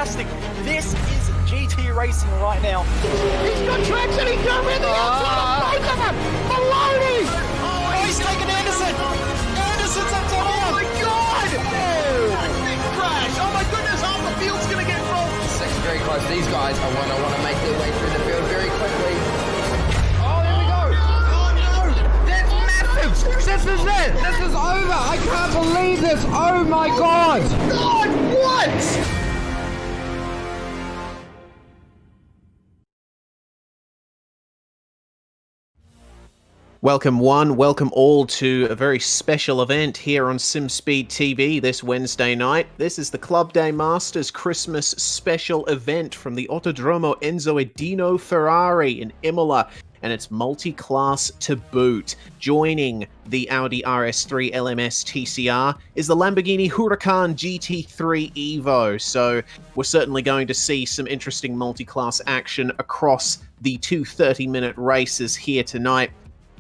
fantastic. This is GT racing right now. He's got traction, he's got in the outside of both of them! Maloney! Oh, he's taken Anderson! Anderson's up to him! Oh my god! Big crash! Oh my goodness, half the field's gonna get rolled! It's very close. These guys are want to make their way through the field very quickly. Oh, there we go! Oh no! That's massive! This is it! This is over! I can't believe this! Oh my god! God, what? Welcome one, welcome all to a very special event here on SimSpeed TV this Wednesday night. This is the Club Day Masters Christmas special event from the Autodromo Enzo Edino Ferrari in Imola, and it's multi-class to boot. Joining the Audi RS3 LMS TCR is the Lamborghini Huracan GT3 Evo, so we're certainly going to see some interesting multi-class action across the two 30-minute races here tonight.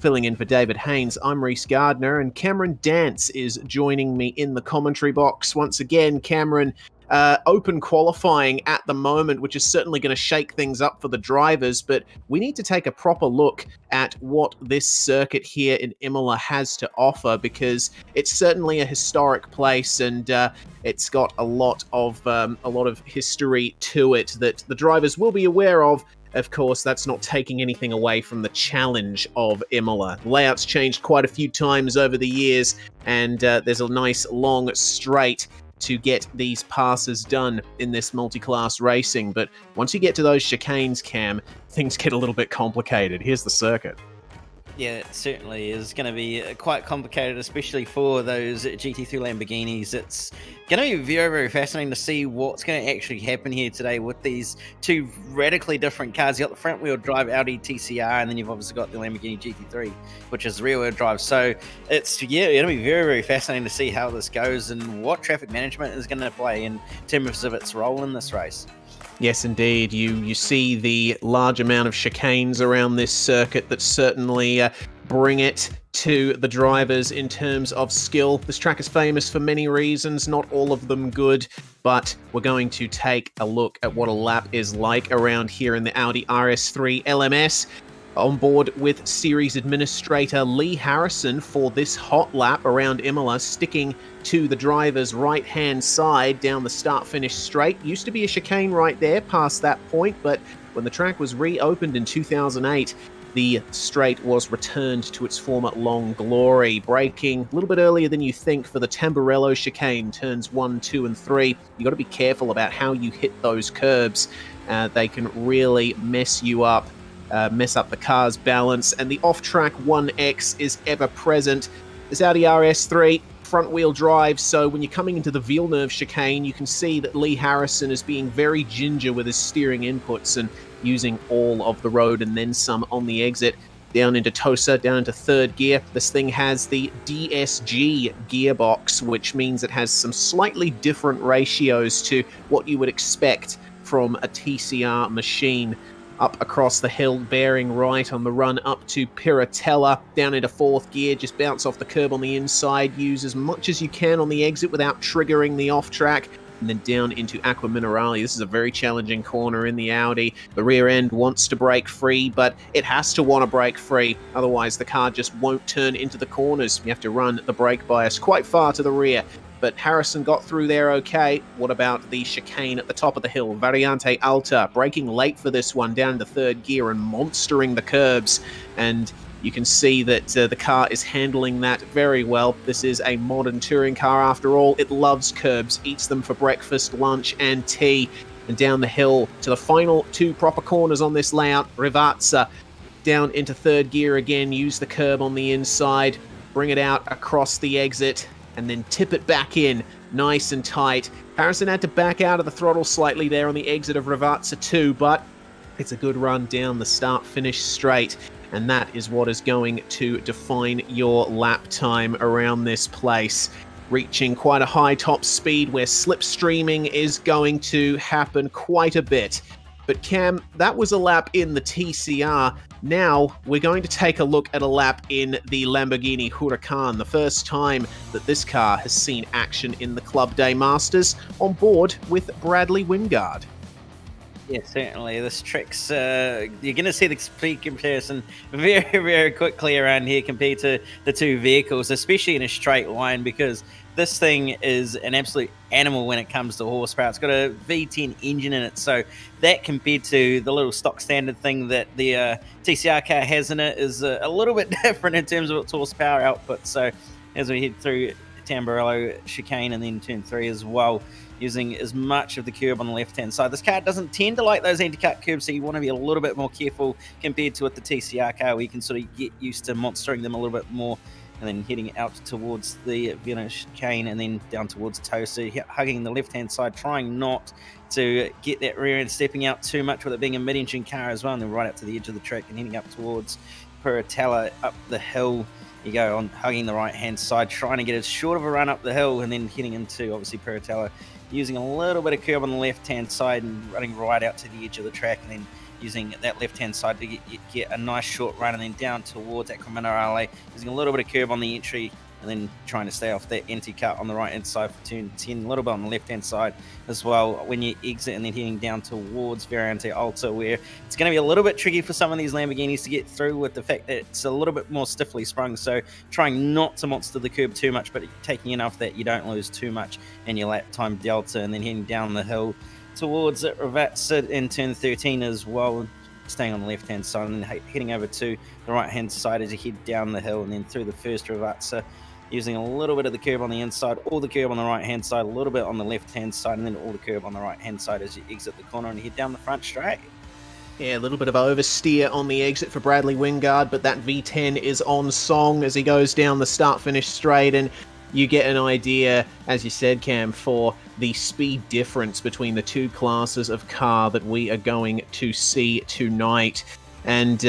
Filling in for David Haynes, I'm Reese Gardner, and Cameron Dance is joining me in the commentary box. Once again, Cameron, open qualifying at the moment, which is certainly going to shake things up for the drivers, but we need to take a proper look at what this circuit here in Imola has to offer, because it's certainly a historic place, and it's got a lot of history to it that the drivers will be aware of. Of course, that's not taking anything away from the challenge of Imola. The layout's changed quite a few times over the years, and there's a nice long straight to get these passes done in this multi-class racing. But once you get to those chicanes, Cam, things get a little bit complicated. Here's the circuit. Yeah, it certainly is going to be quite complicated, especially for those GT3 Lamborghinis. It's going to be very, very fascinating to see what's going to actually happen here today with these two radically different cars. You've got the front-wheel drive Audi TCR, and then you've obviously got the Lamborghini GT3, which is rear-wheel drive. So it's, yeah, going to be very, very fascinating to see how this goes and what traffic management is going to play in terms of its role in this race. Yes, indeed. You see the large amount of chicanes around this circuit that certainly bring it to the drivers in terms of skill. This track is famous for many reasons, not all of them good, but we're going to take a look at what a lap is like around here in the Audi RS3 LMS. On board with series administrator Lee Harrison for this hot lap around Imola, sticking to the driver's right-hand side down the start-finish straight. Used to be a chicane right there past that point, but when the track was reopened in 2008, the straight was returned to its former long glory, braking a little bit earlier than you think for the Tamburello chicane, turns 1, 2, and 3. You got to be careful about how you hit those curbs. They can really mess you up. Mess up the car's balance, and the off-track 1X is ever present. This Audi RS3 front-wheel drive, so when you're coming into the Villeneuve chicane, you can see that Lee Harrison is being very ginger with his steering inputs and using all of the road and then some on the exit. Down into Tosa, down into third gear. This thing has the DSG gearbox, which means it has some slightly different ratios to what you would expect from a TCR machine. Up across the hill, bearing right on the run up to Piratella, down into fourth gear, just bounce off the curb on the inside, use as much as you can on the exit without triggering the off-track, and then down into Aqua Minerale. This is a very challenging corner in the Audi. The rear end wants to break free, but it has to want to break free, otherwise the car just won't turn into the corners. You have to run the brake bias quite far to the rear. But Harrison got through there okay. What about the chicane at the top of the hill? Variante Alta, braking late for this one, down to third gear and monstering the curbs. And you can see that the car is handling that very well. This is a modern touring car after all. It loves curbs, eats them for breakfast, lunch, and tea. And down the hill to the final two proper corners on this layout. Rivazza down into third gear again, use the curb on the inside, bring it out across the exit, and then tip it back in nice and tight. Harrison had to back out of the throttle slightly there on the exit of Rivazza 2, but it's a good run down the start-finish straight, and that is what is going to define your lap time around this place. Reaching quite a high top speed where slipstreaming is going to happen quite a bit. But Cam, that was a lap in the TCR. Now we're going to take a look at a lap in the Lamborghini Huracan, the first time that this car has seen action in the Club Day Masters, on board with Bradley Wingard. Yeah, certainly. This track's, you're going to see the speed comparison very, very quickly around here compared to the two vehicles, especially in a straight line, because this thing is an absolute animal when it comes to horsepower. It's got a V10 engine in it, so that compared to the little stock standard thing that the TCR car has in it is a little bit different in terms of its horsepower output. So as we head through Tamburello chicane and then turn 3 as well, using as much of the curb on the left-hand side. This car doesn't tend to like those anti-cut curbs, so you want to be a little bit more careful compared to with the TCR car, where you can sort of get used to monstering them a little bit more, and then heading out towards the Vienna chicane and then down towards Tosa, hugging the left-hand side, trying not to get that rear end stepping out too much with it being a mid-engine car as well, and then right up to the edge of the track and heading up towards Puritella up the hill. You go on hugging the right-hand side, trying to get as short of a run up the hill, and then heading into, obviously, Puritella, using a little bit of curb on the left-hand side and running right out to the edge of the track, and then using that left-hand side to get a nice short run, and then down towards Aquaminarale, using a little bit of curb on the entry, and then trying to stay off that anti-cut on the right-hand side for turn 10, a little bit on the left-hand side as well when you exit, and then heading down towards Variante Alta, where it's going to be a little bit tricky for some of these Lamborghinis to get through with the fact that it's a little bit more stiffly sprung, so trying not to monster the curb too much, but taking enough that you don't lose too much in your lap time delta, and then heading down the hill towards Ravazza in turn 13 as well, staying on the left-hand side, and then heading over to the right-hand side as you head down the hill, and then through the first Ravazza, using a little bit of the curb on the inside, all the curb on the right-hand side, a little bit on the left-hand side, and then all the curb on the right-hand side as you exit the corner and head down the front straight. Yeah, a little bit of oversteer on the exit for Bradley Wingard, but that V10 is on song as he goes down the start-finish straight, and you get an idea, as you said, Cam, for the speed difference between the two classes of car that we are going to see tonight. And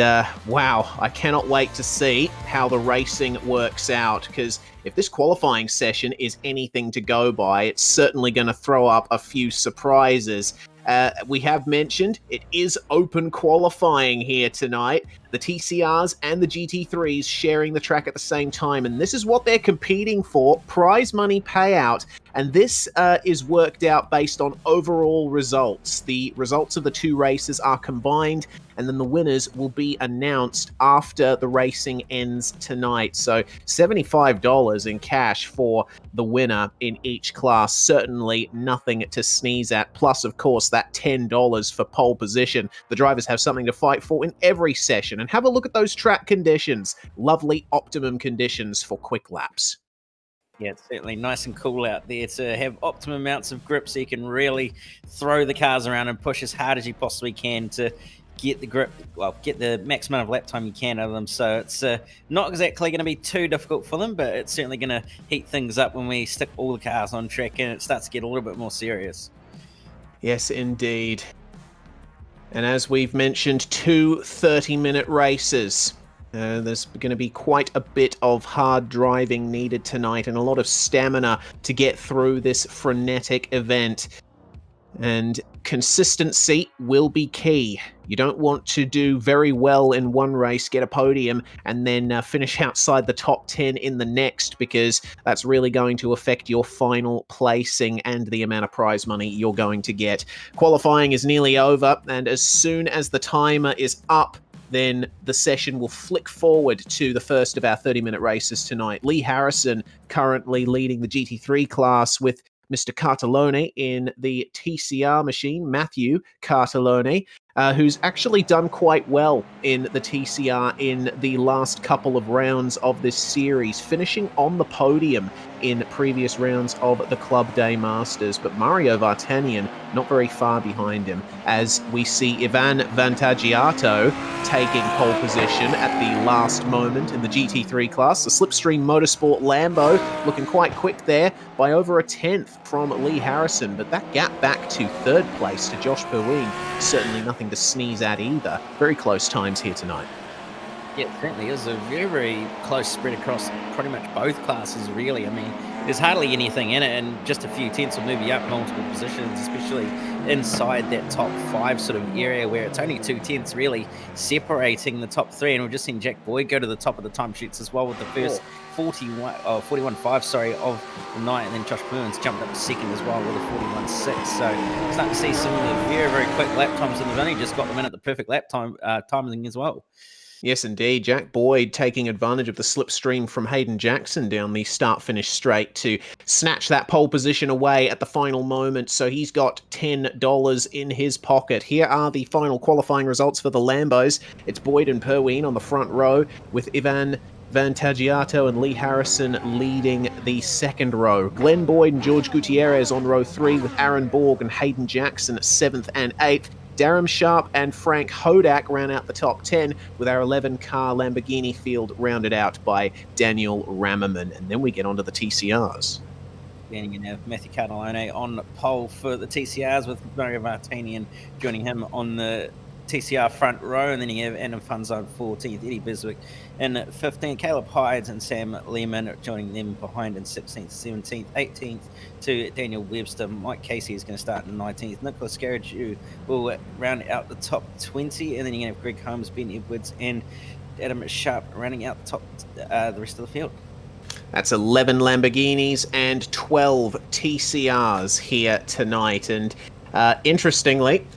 wow, I cannot wait to see how the racing works out, because if this qualifying session is anything to go by, it's certainly going to throw up a few surprises. We have mentioned it is open qualifying here tonight. The TCRs and the GT3s sharing the track at the same time, and this is what they're competing for, prize money payout, and this is worked out based on overall results. The results of the two races are combined, and then the winners will be announced after the racing ends tonight. So $75 in cash for the winner in each class, certainly nothing to sneeze at, plus of course that $10 for pole position. The drivers have something to fight for in every session, and have a look at those track conditions. Lovely optimum conditions for quick laps. Yeah, it's certainly nice and cool out there to have optimum amounts of grip so you can really throw the cars around and push as hard as you possibly can to get the grip, well, get the maximum of lap time you can out of them. So it's not exactly going to be too difficult for them, but it's certainly going to heat things up when we stick all the cars on track and it starts to get a little bit more serious. Yes, indeed. And as we've mentioned, two 30-minute races. There's going to be quite a bit of hard driving needed tonight and a lot of stamina to get through this frenetic event. And consistency will be key. You don't want to do very well in one race, get a podium, and then finish outside the top 10 in the next, because that's really going to affect your final placing and the amount of prize money you're going to get. Qualifying is nearly over, and as soon as the timer is up, then the session will flick forward to the first of our 30-minute races tonight. Lee Harrison currently leading the GT3 class with Mr. Cartellone in the TCR machine, Matthew Cartellone, who's actually done quite well in the TCR in the last couple of rounds of this series, finishing on the podium in previous rounds of the Club Day Masters. But Mario Vartanian not very far behind him, as we see Ivan Vantagiato taking pole position at the last moment in the GT3 class. The Slipstream Motorsport Lambo looking quite quick there by over a tenth from Lee Harrison, but that gap back to third place to Josh Perleen, certainly nothing to sneeze at either. Very close times here tonight. Yeah, it certainly is a very, very close spread across pretty much both classes, really. I mean, there's hardly anything in it, and just a few tenths will move you up multiple positions, especially inside that top 5 sort of area where it's only 2 tenths really separating the top 3. And we've just seen Jack Boyd go to the top of the timesheets as well with the first 41.5, sorry, of the night, and then Josh Burns jumped up to second as well with a 41.6. So starting to see some of the very, very quick lap times, and they've only just got them in at the perfect lap time timing as well. Yes, indeed. Jack Boyd taking advantage of the slipstream from Hayden Jackson down the start-finish straight to snatch that pole position away at the final moment. So he's got $10 in his pocket. Here are the final qualifying results for the Lambos. It's Boyd and Perleen on the front row, with Ivan Vantagiato and Lee Harrison leading the second row. Glenn Boyd and George Gutierrez on row 3, with Aaron Borg and Hayden Jackson 7th and 8th. Darren Sharp and Frank Hodak round out the top 10, with our 11-car Lamborghini field rounded out by Daniel Rammerman. And then we get onto the TCRs. Then you have Matthew Cardellone on pole for the TCRs, with Mario Vartanian joining him on the TCR front row, and then you have Adam Funzone 14th, Eddie Biswick in 15th, Caleb Hydes and Sam Lehman joining them behind in 16th, 17th, 18th to Daniel Webster. Mike Casey is going to start in 19th. Nicholas Garrett will round out the top 20, and then you're going to have Greg Holmes, Ben Edwards, and Adam Sharp rounding out the rest of the field. That's 11 Lamborghinis and 12 TCRs here tonight, and interestingly,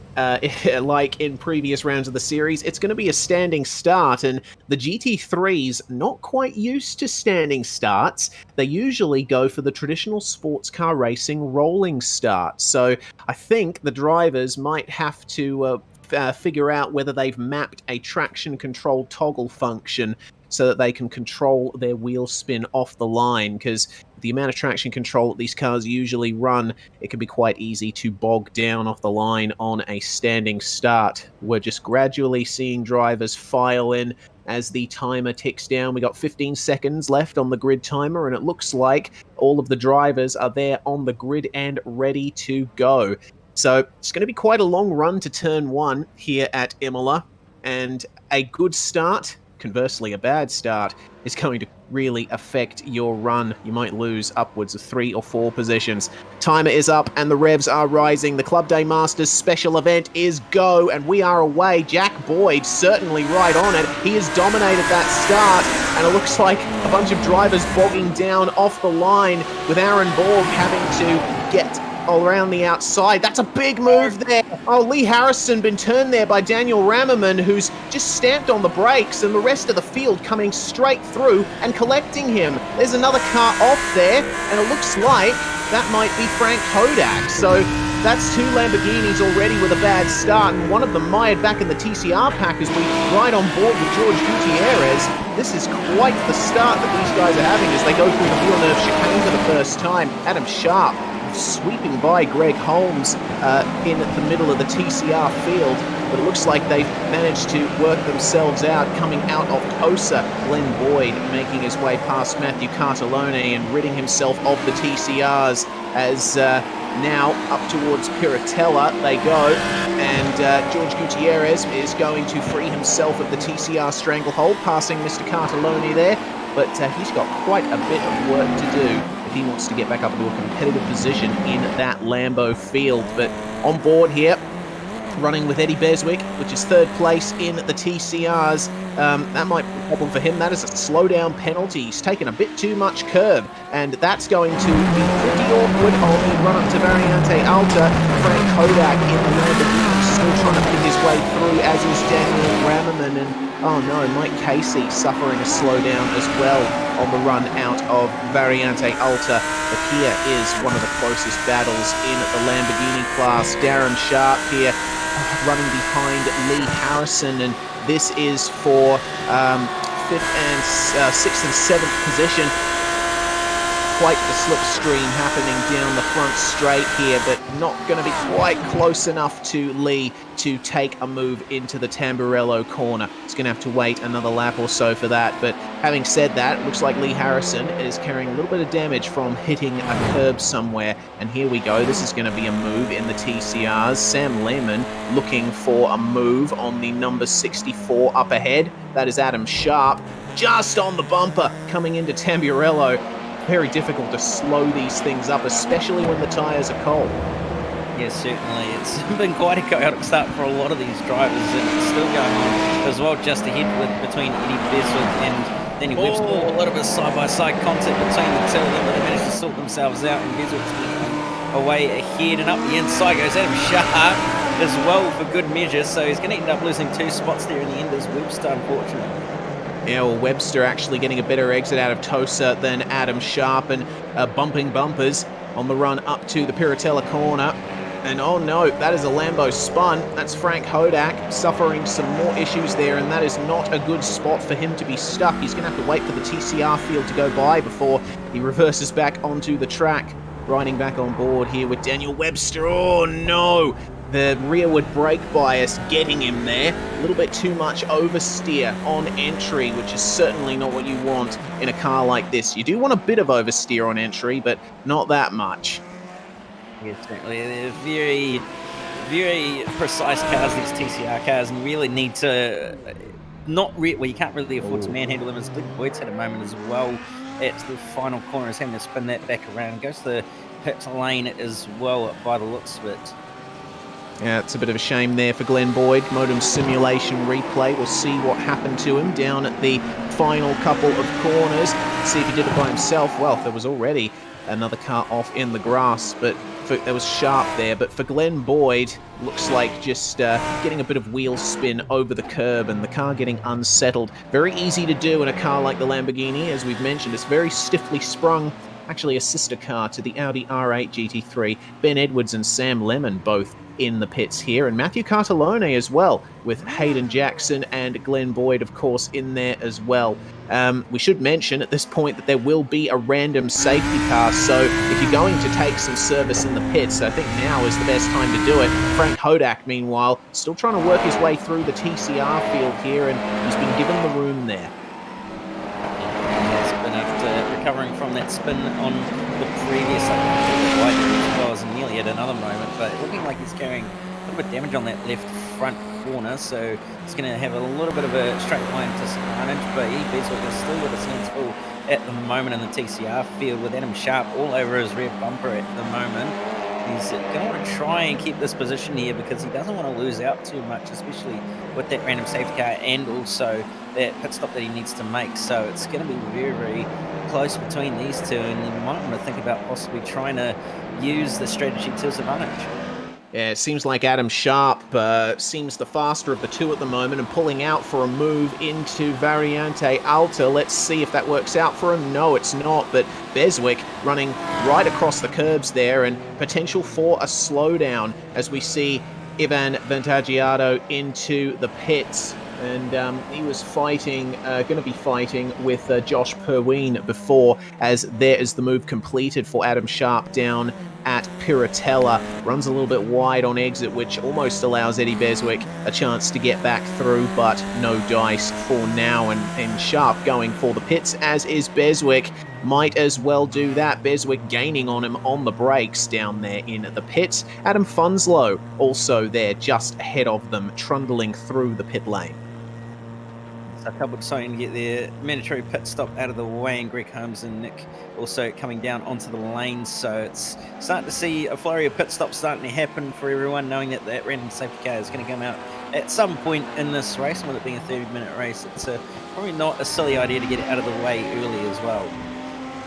like in previous rounds of the series, it's going to be a standing start, and the GT3's not quite used to standing starts. They usually go for the traditional sports car racing rolling start. So I think the drivers might have to figure out whether they've mapped a traction control toggle function so that they can control their wheel spin off the line, because the amount of traction control that these cars usually run, it can be quite easy to bog down off the line on a standing start. We're just gradually seeing drivers file in as the timer ticks down. We got 15 seconds left on the grid timer, and it looks like all of the drivers are there on the grid and ready to go. So it's going to be quite a long run to turn 1 here at Imola, and a good start, conversely a bad start, is going to really affect your run. You might lose upwards of 3 or 4 positions. Timer is up and the revs are rising. The Club Day Masters special event is go, and we are away. Jack Boyd certainly right on it. He has dominated that start, and it looks like a bunch of drivers bogging down off the line, with Aaron Borg having to get around the outside. That's a big move there. Oh, Lee Harrison been turned there by Daniel Rammerman, who's just stamped on the brakes, and the rest of the field coming straight through and collecting him. There's another car off there, and it looks like that might be Frank Hodak. So that's 2 Lamborghinis already with a bad start, and one of them mired back in the TCR pack as we ride on board with George Gutierrez. This is quite the start that these guys are having as they go through the Villeneuve chicane for the first time. Adam Sharp sweeping by Greg Holmes in the middle of the TCR field, but it looks like they've managed to work themselves out coming out of Tosa. Glenn Boyd making his way past Matthew Cartellone and ridding himself of the TCRs as now up towards Piratella they go, and George Gutierrez is going to free himself of the TCR stranglehold, passing Mr. Cartellone there, but he's got quite a bit of work to do if he wants to get back up into a competitive position in that Lambo field. But on board here, running with Eddie Beswick, which is 3rd place in the TCRs. That might be a problem for him. That is a slowdown penalty. He's taken a bit too much curb, and that's going to be pretty awkward on the run up to Variante Alta. Frank Hodak in the Lamborghini still trying to pick his way through, as is Daniel Rammerman, and oh no, Mike Casey suffering a slowdown as well on the run out of Variante Alta. But here is one of the closest battles in the Lamborghini class. Darren Sharp here running behind Lee Harrison, and this is for 5th and 6th and 7th position. Quite the slipstream happening down the front straight here, but not going to be quite close enough to Lee to take a move into the Tamburello corner. He's going to have to wait another lap or so for that. But having said that, it looks like Lee Harrison is carrying a little bit of damage from hitting a curb somewhere. And here we go. This is going to be a move in the TCRs. Sam Lehman looking for a move on the number 64 up ahead. That is Adam Sharp, just on the bumper, coming into Tamburello. Very difficult to slow these things up, especially when the tyres are cold. Yes, certainly. It's been quite a chaotic start for a lot of these drivers, and it's still going on as well, just ahead between Eddie Beswick and Daniel Webster. A little bit of side-by-side contact between the two of them, but they managed to sort themselves out, and Beswick's going away ahead, and up the inside goes Adam Sharp as well for good measure, so he's going to end up losing 2 spots there in the end as Webster, unfortunately. Yeah, well, Webster actually getting a better exit out of Tosa than Adam Sharp, and bumping bumpers on the run up to the Piratella corner. And oh no, that is a Lambo spun. That's Frank Hodak suffering some more issues there, and that is not a good spot for him to be stuck. He's going to have to wait for the TCR field to go by before he reverses back onto the track. Riding back on board here with Daniel Webster. Oh no! The rearward brake bias getting him there. A little bit too much oversteer on entry, which is certainly not what you want in a car like this. You do want a bit of oversteer on entry, but not that much. Yeah, certainly. They're very, very precise cars, these TCR cars, and you really need to well, you can't really afford to manhandle them, as Glenn Boyd's had a moment as well at the final corner, is having to spin that back around. Goes to the pit lane as well by the looks of it. Yeah, it's a bit of a shame there for Glenn Boyd. Modem simulation replay. We'll see what happened to him down at the final couple of corners. See if he did it by himself. Well, there was already another car off in the grass, but there was Sharp there. But for Glenn Boyd, looks like just getting a bit of wheel spin over the curb and the car getting unsettled. Very easy to do in a car like the Lamborghini, as we've mentioned. It's very stiffly sprung. Actually a sister car to the Audi R8 GT3. Ben Edwards and Sam Lemon both in the pits here, and Matthew Cartellone as well, with Hayden Jackson and Glenn Boyd, of course, in there as well. We should mention at this point that there will be a random safety car, so if you're going to take some service in the pits, I think now is the best time to do it. Frank Hodak, meanwhile, still trying to work his way through the TCR field here, and he's been given the room there. He's been after recovering from that spin on the previous wide as well, as nearly at another moment, but looking like he's carrying a little bit of damage on that left front corner, so he's going to have a little bit of a straight line disadvantage, but Eddie Beswick is still with his hands full at the moment in the TCR field, with Adam Sharp all over his rear bumper at the moment. He's going to want to try and keep this position here because he doesn't want to lose out too much, especially with that random safety car and also that pit stop that he needs to make. So it's going to be very, very close between these two, and you might want to think about possibly trying to use the strategy to his advantage. Yeah, it seems like Adam Sharp seems the faster of the two at the moment and pulling out for a move into Variante Alta. Let's see if that works out for him. No, it's not, but Beswick running right across the curbs there, and potential for a slowdown as we see Ivan Vantagiato into the pits. And he was fighting, going to be fighting with Josh Perleen before, as there is the move completed for Adam Sharp down at Piratella. Runs a little bit wide on exit, which almost allows Eddie Beswick a chance to get back through, but no dice for now. And Sharp going for the pits, as is Beswick. Might as well do that. Beswick gaining on him on the brakes down there in the pits. Adam Funslow also there just ahead of them, trundling through the pit lane. So a couple deciding to get their mandatory pit stop out of the way, and Greg Holmes and Nick also coming down onto the lane. So it's starting to see a flurry of pit stops starting to happen for everyone, knowing that that random safety car is going to come out at some point in this race. And with it being a 30-minute race, it's probably not a silly idea to get it out of the way early as well.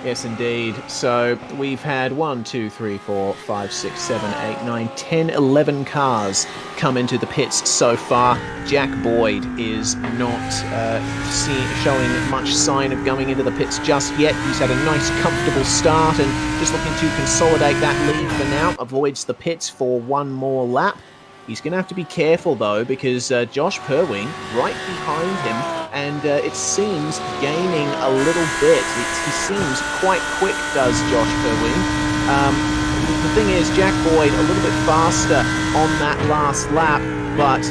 Yes, indeed. So we've had 1, 2, 3, 4, 5, 6, 7, 8, 9, 10, 11 cars come into the pits so far. Jack Boyd is not showing much sign of going into the pits just yet. He's had a nice, comfortable start and just looking to consolidate that lead for now. Avoids the pits for one more lap. He's going to have to be careful, though, because Josh Perleen right behind him, and it seems gaining a little bit. He seems quite quick, does Josh Perleen. The thing is, Jack Boyd a little bit faster on that last lap, but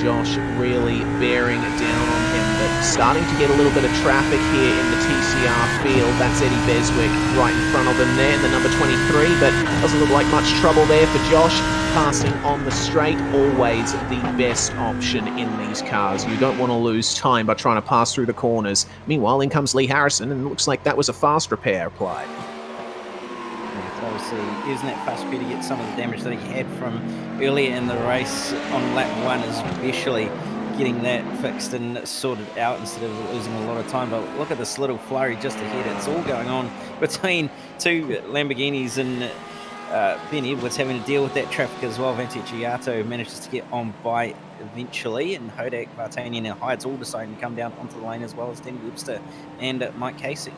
Josh really bearing down on him. But starting to get a little bit of traffic here in the TCR field. That's Eddie Beswick right in front of him there, the number 23, but doesn't look like much trouble there for Josh. Passing on the straight, always the best option in these cars. You don't want to lose time by trying to pass through the corners. Meanwhile, in comes Lee Harrison, and it looks like that was a fast repair applied. Obviously using that fast speed to get some of the damage that he had from earlier in the race on lap 1, especially getting that fixed and sorted out instead of losing a lot of time. But look at this little flurry just ahead. It's all going on between two Lamborghinis, and Ben Edwards having to deal with that traffic as well. Vanti Giotto manages to get on by eventually, and Hodak, Vartanian and Hyde's all deciding to come down onto the lane, as well as Danny Webster and Mike Casey.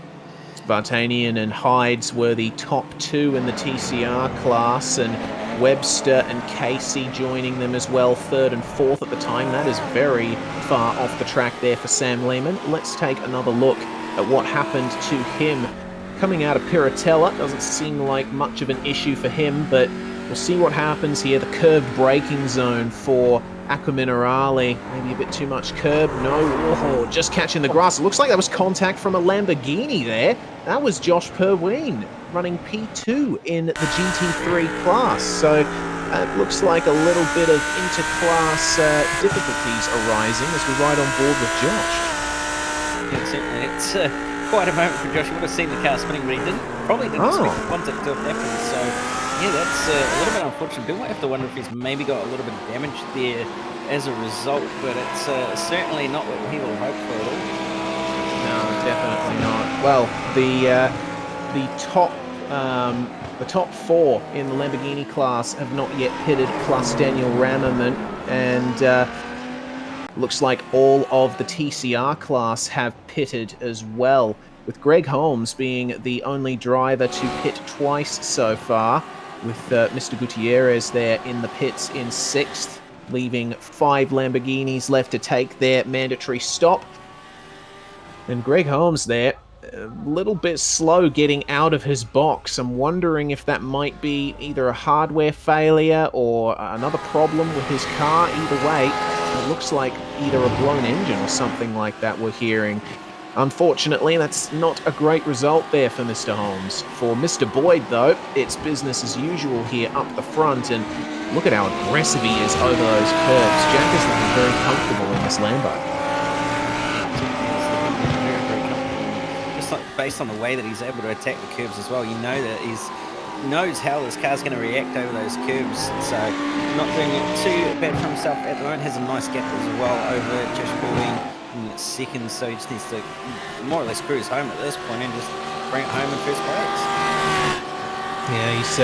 Vartanian and Hydes were the top 2 in the TCR class, and Webster and Casey joining them as well, 3rd and 4th at the time. That is very far off the track there for Sam Lehman. Let's take another look at what happened to him coming out of Piratella. Doesn't seem like much of an issue for him, but we'll see what happens here. The curved braking zone for Aqua Minerale. Maybe a bit too much curb. No, oh, just catching the grass. It looks like that was contact from a Lamborghini there. That was Josh Perleen running P2 in the GT3 class. So it looks like a little bit of inter-class difficulties arising as we ride on board with Josh. Yeah, certainly. It's quite a moment for Josh. You would have seen the car spinning, but he probably didn't expect the contact to have happened. So yeah, that's a little bit unfortunate. Bill might have to wonder if he's maybe got a little bit of damage there as a result, but it's certainly not what he will hope for at all. No, definitely not. Well, the top 4 in the Lamborghini class have not yet pitted, plus Daniel Rammerman, and looks like all of the TCR class have pitted as well, with Greg Holmes being the only driver to pit twice so far, with Mr. Gutierrez there in the pits in 6th, leaving 5 Lamborghinis left to take their mandatory stop. And Greg Holmes there, a little bit slow getting out of his box. I'm wondering if that might be either a hardware failure or another problem with his car. Either way, it looks like either a blown engine or something like that we're hearing. Unfortunately, that's not a great result there for Mr. Holmes. For Mr. Boyd, though, it's business as usual here up the front, and look at how aggressive he is over those curbs. Jack is looking very comfortable in this Lambo. Just like based on the way that he's able to attack the curbs as well, you know that he knows how this car's going to react over those curbs. So not doing it too bad for himself at the moment. Has a nice gap as well over Josh Pauline in 2nd, so he just needs to more or less cruise home at this point and just bring it home in 1st place. Yeah, he's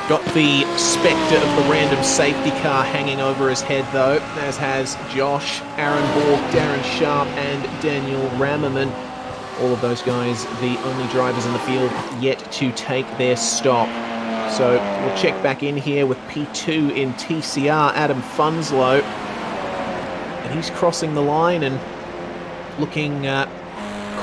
got the spectre of the random safety car hanging over his head, though, as has Josh, Aaron Borg, Darren Sharp, and Daniel Rammerman. All of those guys, the only drivers in the field yet to take their stop. So we'll check back in here with P2 in TCR, Adam Funslow. And he's crossing the line and looking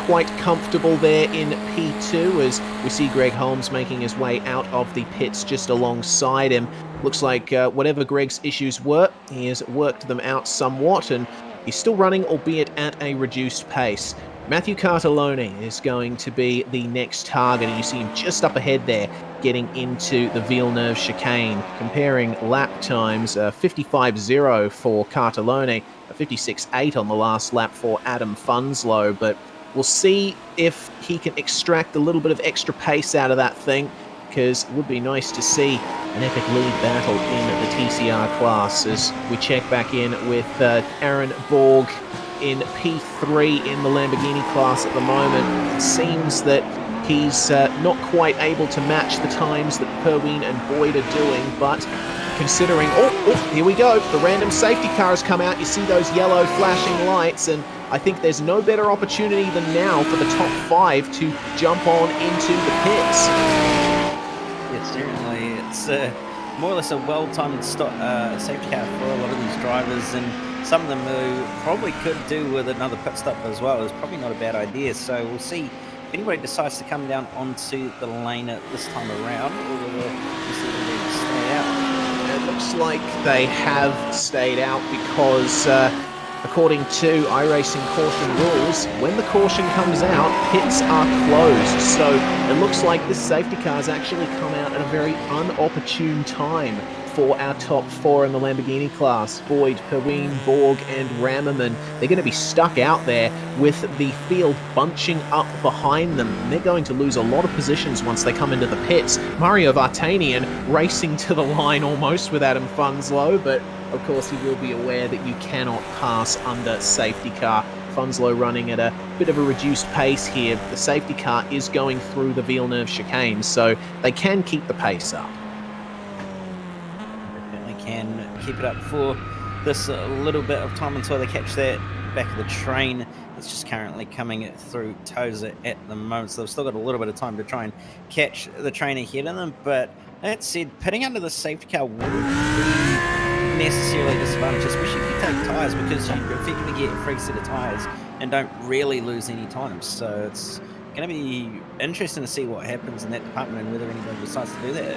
quite comfortable there in P2 as we see Greg Holmes making his way out of the pits just alongside him. Looks like whatever Greg's issues were, he has worked them out somewhat, and he's still running, albeit at a reduced pace. Matthew Cartellone is going to be the next target, and you see him just up ahead there, getting into the Villeneuve chicane. Comparing lap times, 55.0 for Cartellone, 56.8 on the last lap for Adam Funslow, but we'll see if he can extract a little bit of extra pace out of that thing, because it would be nice to see an epic lead battle in the TCR class as we check back in with Aaron Borg in P3 in the Lamborghini class at the moment. It seems that he's not quite able to match the times that Perleen and Boyd are doing, but considering... Oh, here we go. The random safety car has come out. You see those yellow flashing lights, and I think there's no better opportunity than now for the top 5 to jump on into the pits. Yeah, certainly. It's more or less a well-timed safety car for a lot of these drivers, and some of them who probably could do with another pit stop as well. It's probably not a bad idea. So we'll see if anybody decides to come down onto the lane at this time around, or will just stay out. It looks like they have stayed out because According to iRacing caution rules, when the caution comes out, pits are closed. So it looks like this safety car has actually come out at a very unopportune time for our top 4 in the Lamborghini class. Boyd, Perleen, Borg, and Rammerman. They're going to be stuck out there with the field bunching up behind them. And they're going to lose a lot of positions once they come into the pits. Mario Vartanian racing to the line almost with Adam Funslow, but of course he will be aware that you cannot pass under safety car. Funslow running at a bit of a reduced pace here. The safety car is going through the Villeneuve chicane, so they can keep the pace up. Can keep it up for this little bit of time until they catch that back of the train. It's just currently coming through Tozer at the moment, so they've still got a little bit of time to try and catch the train ahead of them. But that said, pitting under the safety car wouldn't be necessarily a disadvantage, especially if you take tyres, because you effectively get a free set of tyres and don't really lose any time. So it's going to be interesting to see what happens in that department and whether anybody decides to do that.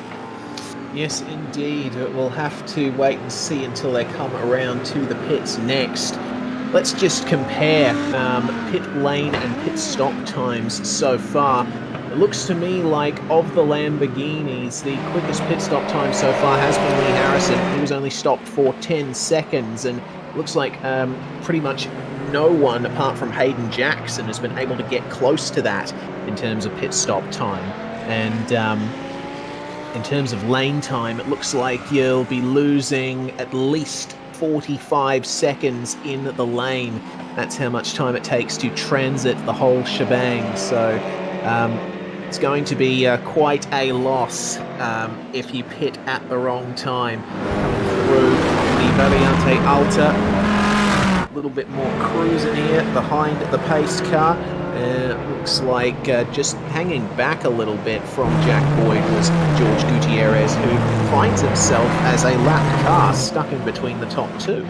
Yes, indeed. We'll have to wait and see until they come around to the pits next. Let's just compare pit lane and pit stop times so far. It looks to me like of the Lamborghinis, the quickest pit stop time so far has been Lee Harrison. He was only stopped for 10 seconds, and it looks like pretty much no one apart from Hayden Jackson has been able to get close to that in terms of pit stop time. And in terms of lane time, it looks like you'll be losing at least 45 seconds in the lane. That's how much time it takes to transit the whole shebang. So it's going to be quite a loss if you pit at the wrong time. Coming through the Variante Alta. A little bit more cruising here behind the pace car. Looks like just hanging back a little bit from Jack Boyd was George Gutierrez, who finds himself as a lap car stuck in between the top 2.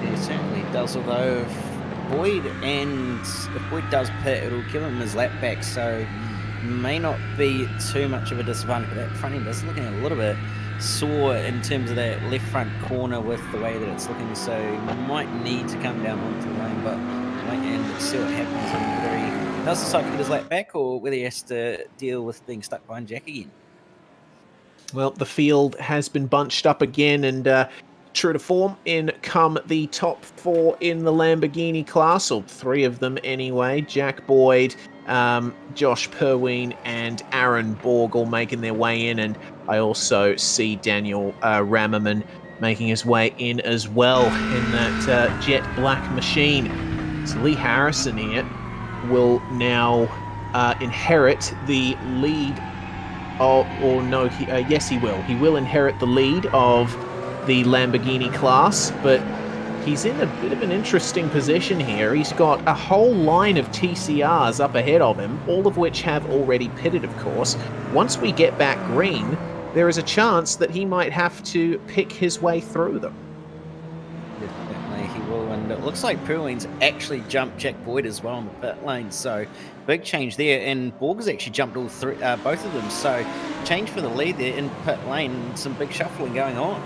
He certainly does, although if Boyd does pit, it'll give him his lap back, so may not be too much of a disadvantage. But that front end is looking a little bit sore in terms of that left front corner with the way that it's looking, so might need to come down onto the lane, but and see what happens and whether he does decide to get his lap back or whether he has to deal with being stuck behind Jack again. Well, the field has been bunched up again, and true to form, in come the top 4 in the Lamborghini class, or 3 of them anyway. Jack Boyd, Josh Perleen, and Aaron Borg all making their way in, and I also see Daniel Rammerman making his way in as well in that jet black machine. So Lee Harrison here will now inherit the lead yes, he will. He will inherit the lead of the Lamborghini class, but he's in a bit of an interesting position here. He's got a whole line of TCRs up ahead of him, all of which have already pitted, of course. Once we get back green, there is a chance that he might have to pick his way through them. He will, and it looks like Perleen's actually jumped Jack Boyd as well on the pit lane, so big change there, and Borg has actually jumped all three, both of them, so change for the lead there in pit lane, some big shuffling going on.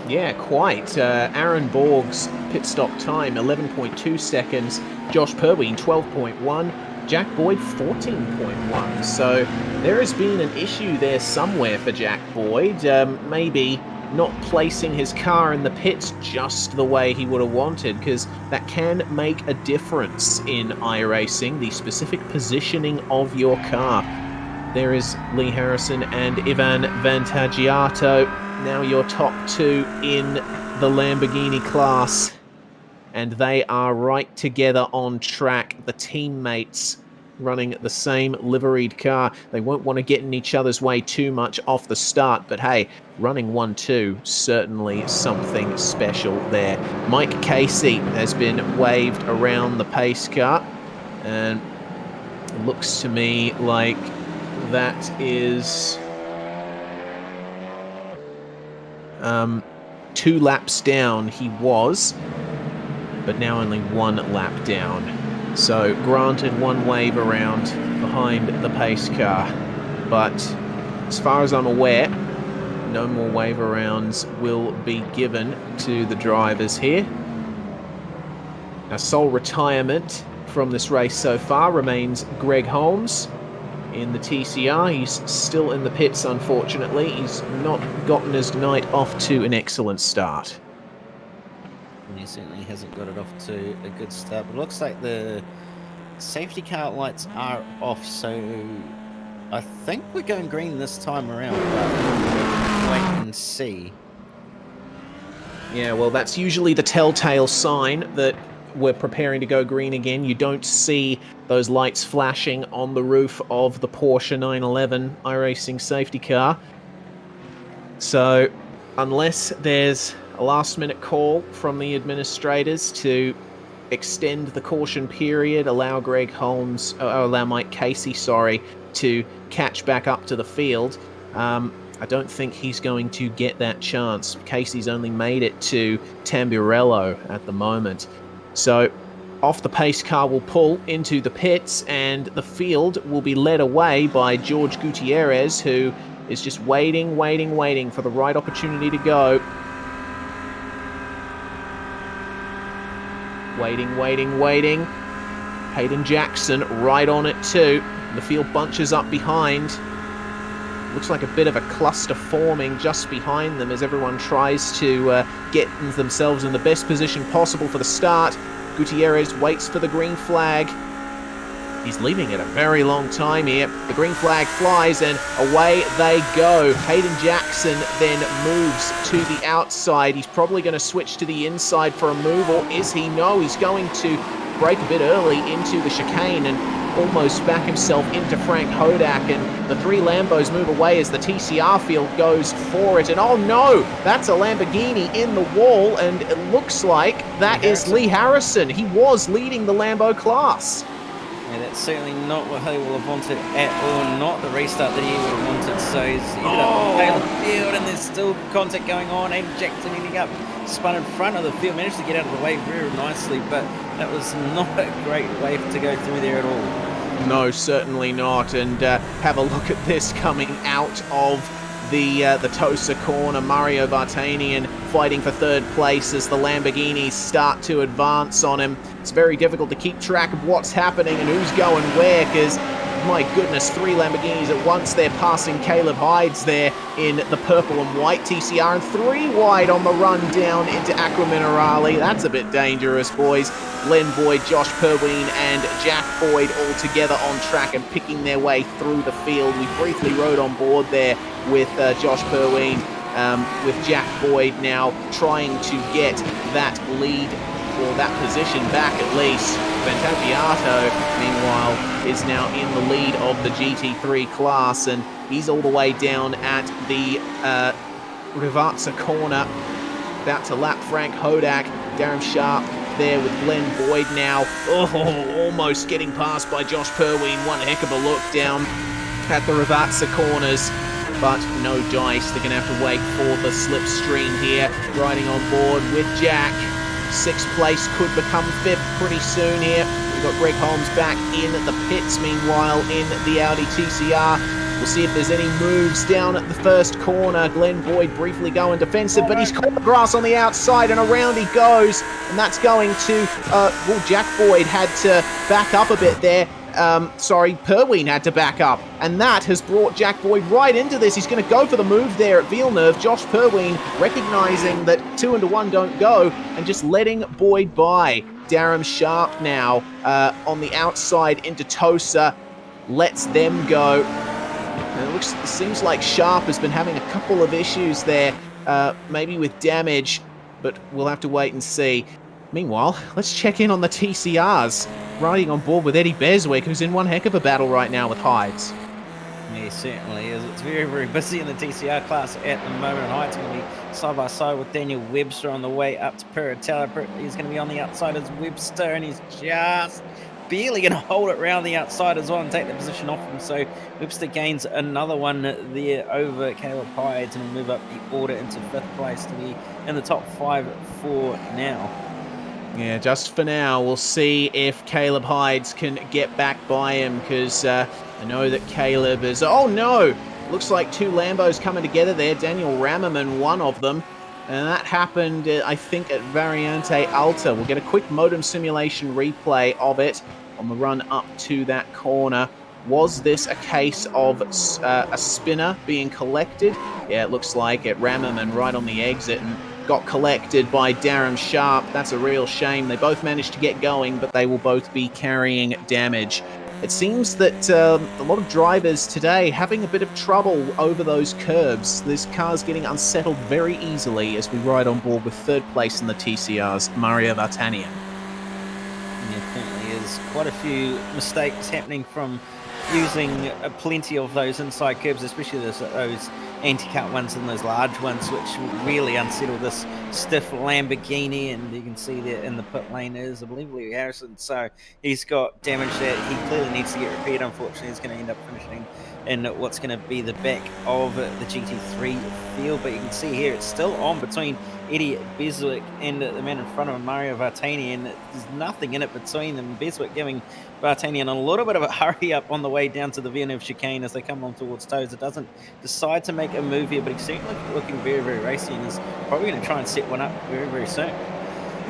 Yeah, quite. Aaron Borg's pit stop time, 11.2 seconds, Josh Perleen, 12.1, Jack Boyd, 14.1, so there has been an issue there somewhere for Jack Boyd, maybe not placing his car in the pits just the way he would have wanted, because that can make a difference in iRacing, the specific positioning of your car. There is Lee Harrison and Ivan Vantagiato, now your top 2 in the Lamborghini class, and they are right together on track. The teammates running the same liveried car. They won't want to get in each other's way too much off the start, but hey, running 1-2, certainly something special there. Mike Casey has been waved around the pace car, and it looks to me like that is 2 laps down he was, but now only 1 lap down. So granted, 1 wave around behind the pace car, but as far as I'm aware, no more wave arounds will be given to the drivers here. Our sole retirement from this race so far remains Greg Holmes in the TCR. He's still in the pits, unfortunately. He's not gotten his night off to an excellent start. And he certainly hasn't got it off to a good start. But it looks like the safety car lights are off, so I think we're going green this time around. But we'll wait and see. Yeah, well, that's usually the telltale sign that we're preparing to go green again. You don't see those lights flashing on the roof of the Porsche 911 iRacing safety car. So, unless there's a last-minute call from the administrators to extend the caution period, allow allow Mike Casey, to catch back up to the field, I don't think he's going to get that chance. Casey's only made it to Tamburello at the moment. So off the pace car will pull into the pits, and the field will be led away by George Gutierrez, who is just waiting for the right opportunity to go. Waiting. Hayden Jackson right on it too. The field bunches up behind. Looks like a bit of a cluster forming just behind them as everyone tries to get themselves in the best position possible for the start. Gutierrez waits for the green flag. He's leaving it a very long time here. The green flag flies and away they go. Hayden Jackson then moves to the outside. He's probably going to switch to the inside for a move, or is he? No, he's going to brake a bit early into the chicane and almost back himself into Frank Hodak, and the three Lambos move away as the TCR field goes for it. And oh no, that's a Lamborghini in the wall, and it looks like that is Lee Harrison. He was leading the Lambo class. Yeah, that's certainly not what he will have wanted at all, not the restart that he would have wanted. So he's ended up tail of the field, and there's still contact going on, and Jackson ending up spun in front of the field, managed to get out of the way very nicely, but that was not a great way to go through there at all. No, certainly not. And have a look at this coming out of the Tosa corner. Mario Vartanian fighting for third place as the Lamborghinis start to advance on him. It's very difficult to keep track of what's happening and who's going where, because my goodness, three Lamborghinis at once. They're passing Caleb Hides there in the purple and white TCR, and three wide on the run down into Aqua Minerale. That's a bit dangerous, boys. Glenn Boyd, Josh Perween, and Jack Boyd all together on track and picking their way through the field. We briefly rode on board there with Josh Perween, with Jack Boyd now trying to get that lead, or that position back at least. Ventapiato, meanwhile, is now in the lead of the GT3 class, and he's all the way down at the Rivazza corner, about to lap Frank Hodak. Darren Sharp there with Glenn Boyd now. Oh, almost getting passed by Josh Perween. One heck of a look down at the Rivazza corners, but no dice. They're going to have to wait for the slipstream here. Riding on board with Jack. Sixth place could become fifth pretty soon here. We've got Greg Holmes back in the pits, meanwhile, in the Audi TCR. We'll see if there's any moves down at the first corner. Glenn Boyd briefly going defensive, but he's caught the grass on the outside, and around he goes. And that's going to, Jack Boyd had to back up a bit there. Perween had to back up, and that has brought Jack Boyd right into this. He's going to go for the move there at Villeneuve. Josh Perween recognizing that 2 into 1 don't go, and just letting Boyd by. Darren Sharp now on the outside into Tosa, lets them go. And it seems like Sharp has been having a couple of issues there, maybe with damage, but we'll have to wait and see. Meanwhile, let's check in on the TCRs. Riding on board with Eddie Beswick, who's in one heck of a battle right now with Hides. Yeah, certainly is. It's very, very busy in the TCR class at the moment. Hides going to be side by side with Daniel Webster on the way up to Peratella. He's going to be on the outside as Webster, and he's just barely going to hold it round the outside as well and take the position off him. So Webster gains another one there over Caleb Hides and will move up the order into fifth place to be in the top 5 for now. Yeah, just for now. We'll see if Caleb Hides can get back by him, because I know that Caleb is... Oh, no! Looks like two Lambos coming together there. Daniel Rammerman, one of them. And that happened, I think, at Variante Alta. We'll get a quick modem simulation replay of it on the run up to that corner. Was this a case of a spinner being collected? Yeah, it looks like it. Rammerman right on the exit and got collected by Darren Sharp. That's a real shame. They both managed to get going, but they will both be carrying damage. It seems that a lot of drivers today having a bit of trouble over those curbs. This car's getting unsettled very easily as we ride on board with third place in the TCR's Mario Vartanian. Yeah, certainly is. Quite a few mistakes happening from using plenty of those inside curbs, especially those anti-cut ones and those large ones, which really unsettle this stiff Lamborghini. And you can see there in the pit lane is, I believe, Lee Harrison. So he's got damage that he clearly needs to get repaired. Unfortunately, he's going to end up finishing in what's going to be the back of the GT3 field. But you can see here it's still on between Eddie Beswick and the man in front of him, Mario Vartanian. There's nothing in it between them. Beswick giving Vartanian a little bit of a hurry up on the way down to the Villeneuve chicane as they come on towards Toes. It doesn't decide to make a move here, but he's certainly looking very, very racy and is probably going to try and set one up very, very soon.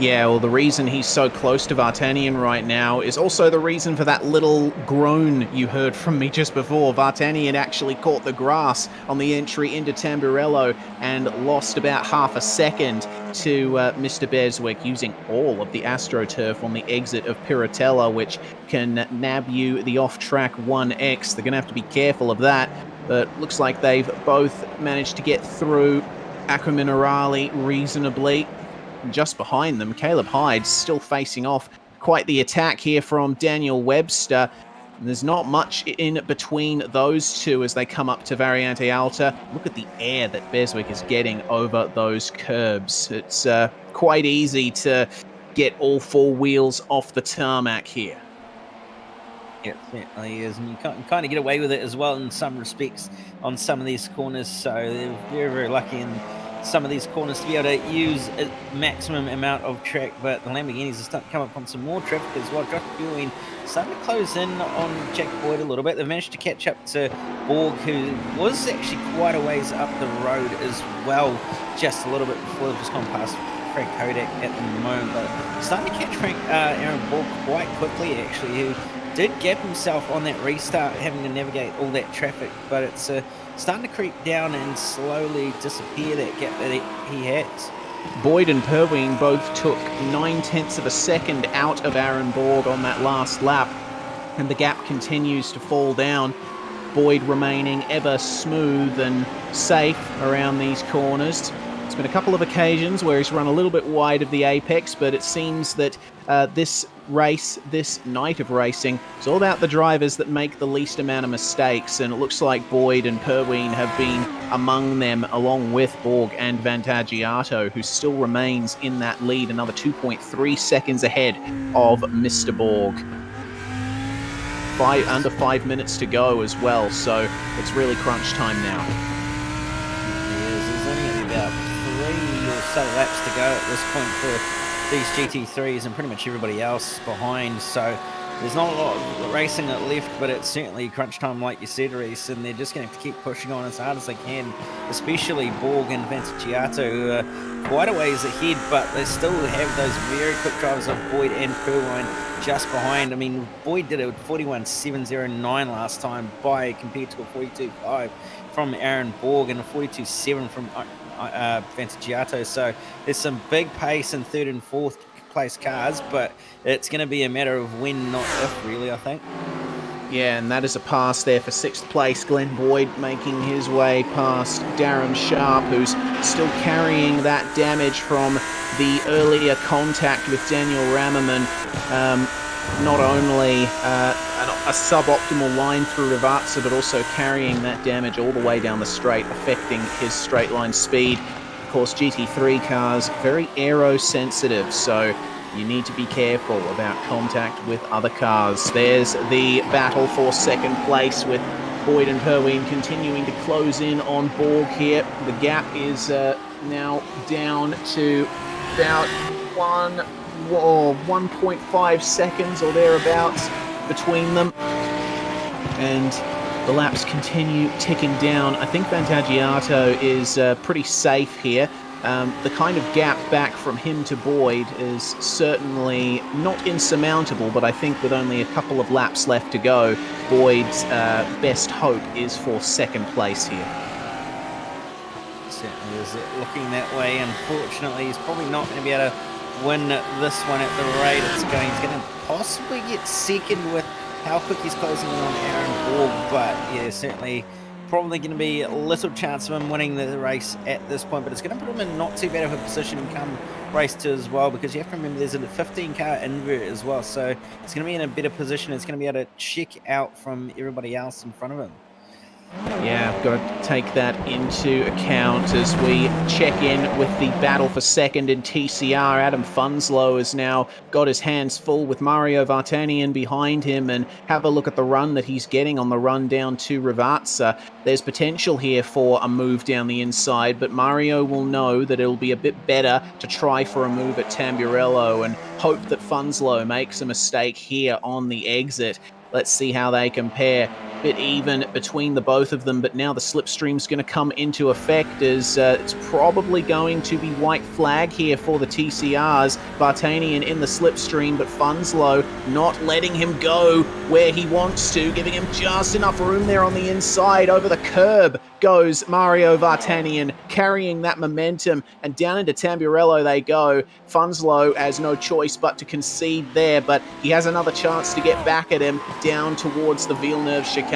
Yeah, well, the reason he's so close to Vartanian right now is also the reason for that little groan you heard from me just before. Vartanian actually caught the grass on the entry into Tamburello and lost about half a second to Mr. Beswick, using all of the AstroTurf on the exit of Piratella, which can nab you the off-track 1X. They're going to have to be careful of that, but looks like they've both managed to get through Acqua Minerale reasonably. Just behind them, Caleb Hyde's still facing off. Quite the attack here from Daniel Webster. There's not much in between those two as they come up to Variante Alta. Look at the air that Beswick is getting over those curbs. It's quite easy to get all four wheels off the tarmac here. It certainly is, and you kind of get away with it as well in some respects on some of these corners. So they're very, very lucky in some of these corners to be able to use a maximum amount of track, but the Lamborghinis are starting to come up on some more traffic as well. Josh Buellin starting to close in on Jack Boyd a little bit. They've managed to catch up to Borg, who was actually quite a ways up the road as well, just a little bit before they've just gone past Frank Kodak at the moment. But starting to catch Aaron Borg quite quickly, actually, who did gap himself on that restart, having to navigate all that traffic, but it's starting to creep down and slowly disappear, that gap that he has. Boyd and Perleen both took 9/10 of a second out of Aaron Borg on that last lap, and the gap continues to fall down. Boyd remaining ever smooth and safe around these corners. There's been a couple of occasions where he's run a little bit wide of the apex, but it seems that this race, this night of racing, is all about the drivers that make the least amount of mistakes, and it looks like Boyd and Perleen have been among them, along with Borg and Vantagiato, who still remains in that lead, another 2.3 seconds ahead of Mr. Borg. Under 5 minutes to go as well, so it's really crunch time now. There's only about 3 or so laps to go at this point for these GT3s and pretty much everybody else behind, so there's not a lot of racing left, but it's certainly crunch time, like you said, Reese, and they're just going to have to keep pushing on as hard as they can, especially Borg and Vantagiato, who are quite a ways ahead, but they still have those very quick drivers of Boyd and Perleen just behind. I mean, Boyd did a 41.709 last time compared to a 42.5 from Aaron Borg and a 42.7 from Vantagiato, so there's some big pace in third and fourth place cars, but it's going to be a matter of when, not if, really, I think. Yeah, and that is a pass there for 6th place. Glenn Boyd making his way past Darren Sharp, who's still carrying that damage from the earlier contact with Daniel Rammerman. Not only a suboptimal line through Rivarza, but also carrying that damage all the way down the straight, affecting his straight line speed. Of course, GT3 cars, very aero sensitive, so you need to be careful about contact with other cars. There's the battle for 2nd place, with Boyd and Perleen continuing to close in on Borg here. The gap is now down to about 1.5 seconds or thereabouts between them, and the laps continue ticking down. I think Vantagiato is pretty safe here. the kind of gap back from him to Boyd is certainly not insurmountable, but I think with only a couple of laps left to go, Boyd's best hope is for second place here. Certainly is looking that way. Unfortunately, he's probably not going to be able to win this one at the rate it's going. He's going to possibly get second with how quick he's closing in on Aaron Borg, but yeah, certainly probably going to be a little chance of him winning the race at this point, but it's going to put him in not too bad of a position come race 2 as well, because you have to remember there's a 15-car invert as well, so it's going to be in a better position. It's going to be able to check out from everybody else in front of him. Yeah, I've got to take that into account as we check in with the battle for second in TCR. Adam Funslow has now got his hands full with Mario Vartanian behind him, and have a look at the run that he's getting on the run down to Rivazza. There's potential here for a move down the inside, but Mario will know that it'll be a bit better to try for a move at Tamburello and hope that Funslow makes a mistake here on the exit. Let's see how they compare. Bit even between the both of them, but now the slipstream's going to come into effect as it's probably going to be white flag here for the TCRs. Vartanian in the slipstream, but Funslow not letting him go where he wants to, giving him just enough room there on the inside. Over the curb goes Mario Vartanian, carrying that momentum, and down into Tamburello they go. Funslow has no choice but to concede there, but he has another chance to get back at him down towards the Villeneuve chicane.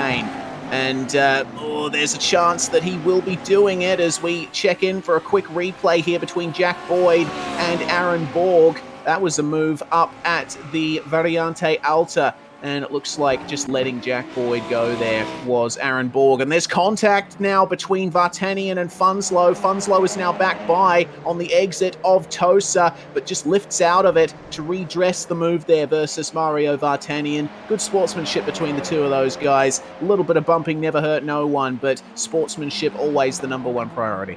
And there's a chance that he will be doing it as we check in for a quick replay here between Jack Boyd and Aaron Borg. That was a move up at the Variante Alta, and it looks like just letting Jack Boyd go there was Aaron Borg. And there's contact now between Vartanian and Funslow. Funslow is now back by on the exit of Tosa, but just lifts out of it to redress the move there versus Mario Vartanian. Good sportsmanship between the two of those guys. A little bit of bumping never hurt no one, but sportsmanship always the number one priority.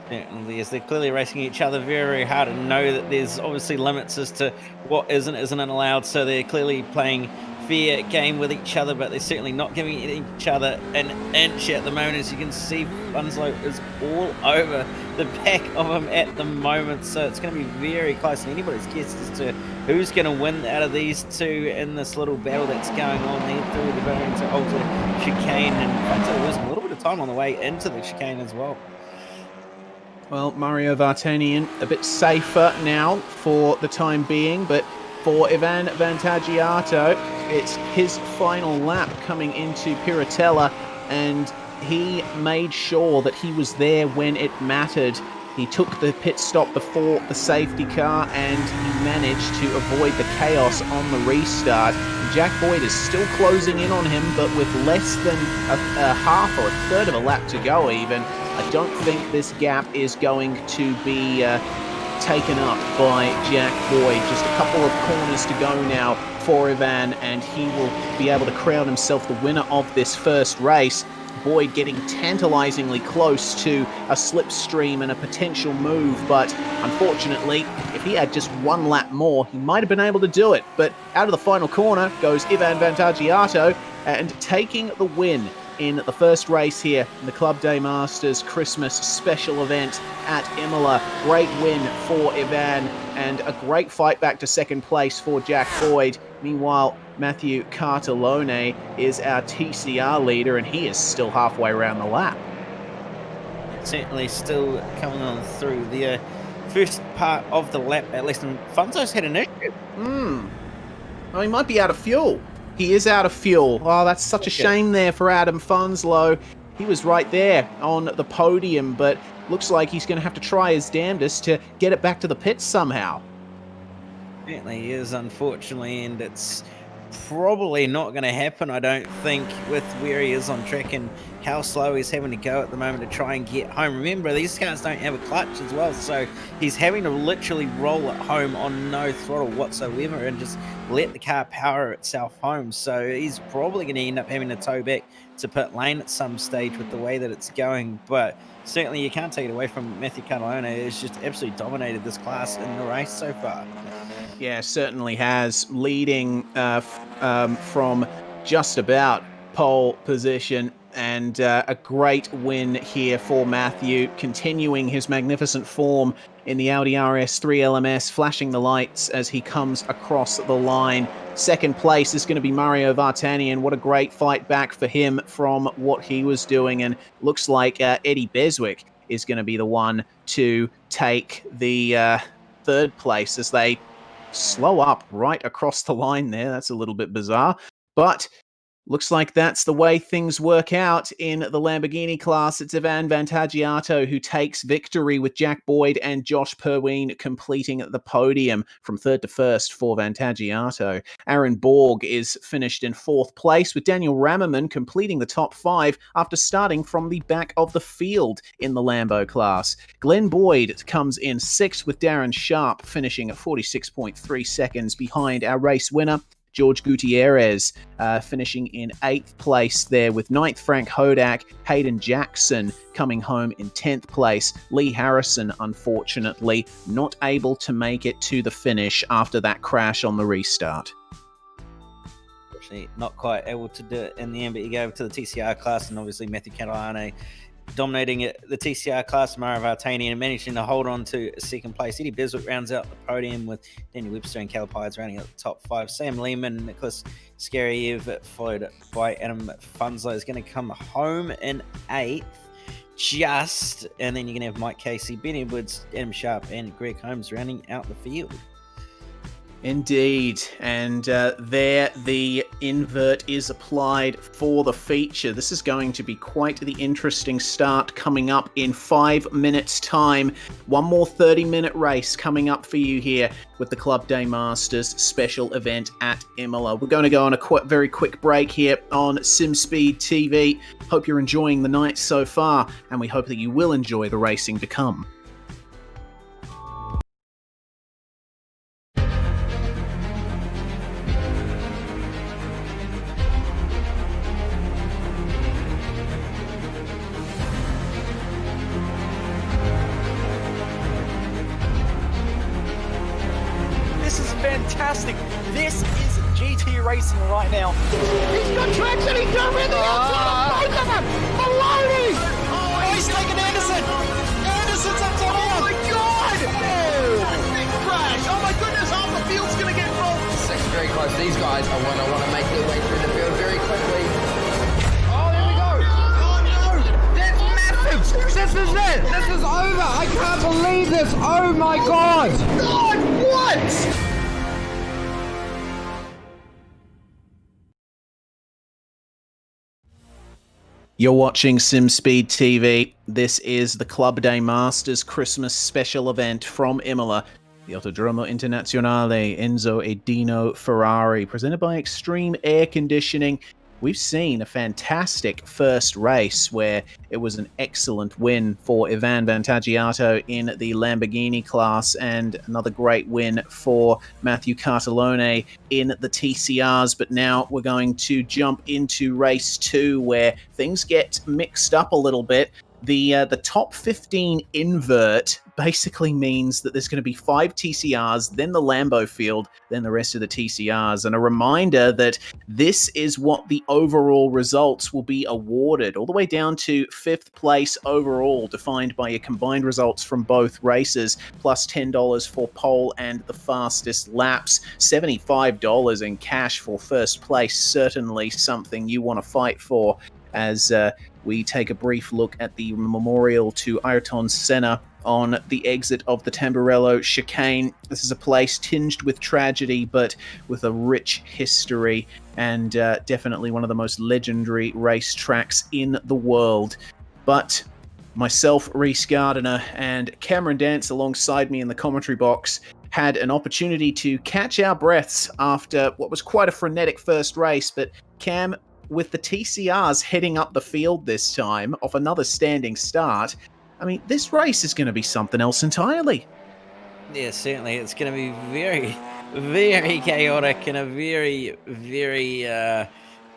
Certainly, as they're clearly racing each other very, very hard, and know that there's obviously limits as to what isn't allowed, so they're clearly playing fair game with each other, but they're certainly not giving each other an inch at the moment. As you can see, Funslow is all over the back of him at the moment, so it's going to be very close, and anybody's guess as to who's going to win out of these two in this little battle that's going on there through the Variante Alta chicane, and Funslow losing a little bit of time on the way into the chicane as well. Well, Mario Vartanian a bit safer now for the time being, but for Ivan Vantagiato, it's his final lap coming into Piratella, and he made sure that he was there when it mattered. He took the pit stop before the safety car, and he managed to avoid the chaos on the restart. Jack Boyd is still closing in on him, but with less than a half or a third of a lap to go even. I don't think this gap is going to be taken up by Jack Boyd. Just a couple of corners to go now for Ivan, and he will be able to crown himself the winner of this first race. Boyd getting tantalizingly close to a slipstream and a potential move, but unfortunately, if he had just one lap more, he might have been able to do it. But out of the final corner goes Ivan Vantagiato, and taking the win in the first race here in the Club Day Masters Christmas special event at Imola. Great win for Ivan, and a great fight back to second place for Jack Boyd. Meanwhile, Matthew Cartellone is our TCR leader, and he is still halfway around the lap. Certainly still coming on through the first part of the lap, at least. And Funzo's had an issue. Well, he might be out of fuel. He is out of fuel. Oh, that's such a shame there for Adam Funslow. He was right there on the podium, but looks like he's going to have to try his damnedest to get it back to the pits somehow. Certainly is, unfortunately, and it's probably not going to happen, I don't think, with where he is on track and how slow he's having to go at the moment to try and get home. Remember, these cars don't have a clutch as well, so he's having to literally roll it home on no throttle whatsoever and just let the car power itself home. So he's probably going to end up having to tow back to pit lane at some stage with the way that it's going. But certainly you can't take it away from Matthew Cartellone. He's just absolutely dominated this class in the race so far. Yeah, certainly has, leading from just about pole position And a great win here for Matthew, continuing his magnificent form in the Audi RS3 LMS, flashing the lights as he comes across the line. Second place is going to be Mario Vartanian. What a great fight back for him from what he was doing. And looks like Eddie Beswick is going to be the one to take the third place as they slow up right across the line there. That's a little bit bizarre. But looks like that's the way things work out in the Lamborghini class. It's Ivan Vantagiato who takes victory with Jack Boyd and Josh Perleen completing the podium from third to first for Vantagiato. Aaron Borg is finished in fourth place with Daniel Rammerman completing the top five after starting from the back of the field in the Lambo class. Glenn Boyd comes in sixth with Darren Sharp finishing at 46.3 seconds behind our race winner, George Gutierrez, finishing in 8th place there with 9th Frank Hodak, Hayden Jackson coming home in 10th place. Lee Harrison, unfortunately, not able to make it to the finish after that crash on the restart. Unfortunately, not quite able to do it in the end, but you go over to the TCR class, and obviously Matthew Catalane dominating the TCR class, Mario Vartanian, and managing to hold on to second place. Eddie Beswick rounds out the podium with Daniel Webster and Caleb Hydes rounding out the top five. Sam Lehman, Nicholas Skariev, followed by Adam Funzlo, is going to come home in 8th. And then you're going to have Mike Casey, Ben Edwards, Adam Sharp, and Greg Holmes rounding out the field. Indeed, and there the invert is applied for the feature. This is going to be quite the interesting start coming up in 5 minutes' time. One more 30-minute race coming up for you here with the Club Day Masters special event at Imola. We're going to go on a very quick break here on SimSpeed TV. Hope you're enjoying the night so far, and we hope that you will enjoy the racing to come. Fantastic. This is GT racing right now. He's got traction. He's over in the outside. Both of them. Maloney. Oh, he's taking Anderson. Anderson's up to Oh my God. Big crash. Oh my goodness. Half the field's going to get rolled. Second very close. These guys are want to make their way through the field very quickly. Oh, there we go. Oh no! That's massive! This is it! This is over! I can't believe this! Oh my God! God, what? You're watching SimSpeed TV. This is the Club Day Masters Christmas special event from Imola, the Autodromo Internazionale Enzo e Dino Ferrari, presented by Extreme Air Conditioning. We've seen a fantastic first race where it was an excellent win for Ivan Vantagiato in the Lamborghini class, and another great win for Matthew Cartellone in the TCRs. But now we're going to jump into race 2 where things get mixed up a little bit. The top 15 invert basically means that there's going to be 5 TCRs, then the Lambo field, then the rest of the TCRs. And a reminder that this is what the overall results will be awarded, all the way down to 5th place overall, defined by your combined results from both races, plus $10 for pole and the fastest laps, $75 in cash for first place. Certainly something you want to fight for, as we take a brief look at the memorial to Ayrton Senna on the exit of the Tamburello chicane. This is a place tinged with tragedy, but with a rich history, and definitely one of the most legendary racetracks in the world. But myself, Reese Gardiner, and Cameron Dance alongside me in the commentary box had an opportunity to catch our breaths after what was quite a frenetic first race. But Cam, with the TCRs heading up the field this time off another standing start, I mean, this race is going to be something else entirely. Yeah, certainly. It's going to be very, very chaotic and a very, very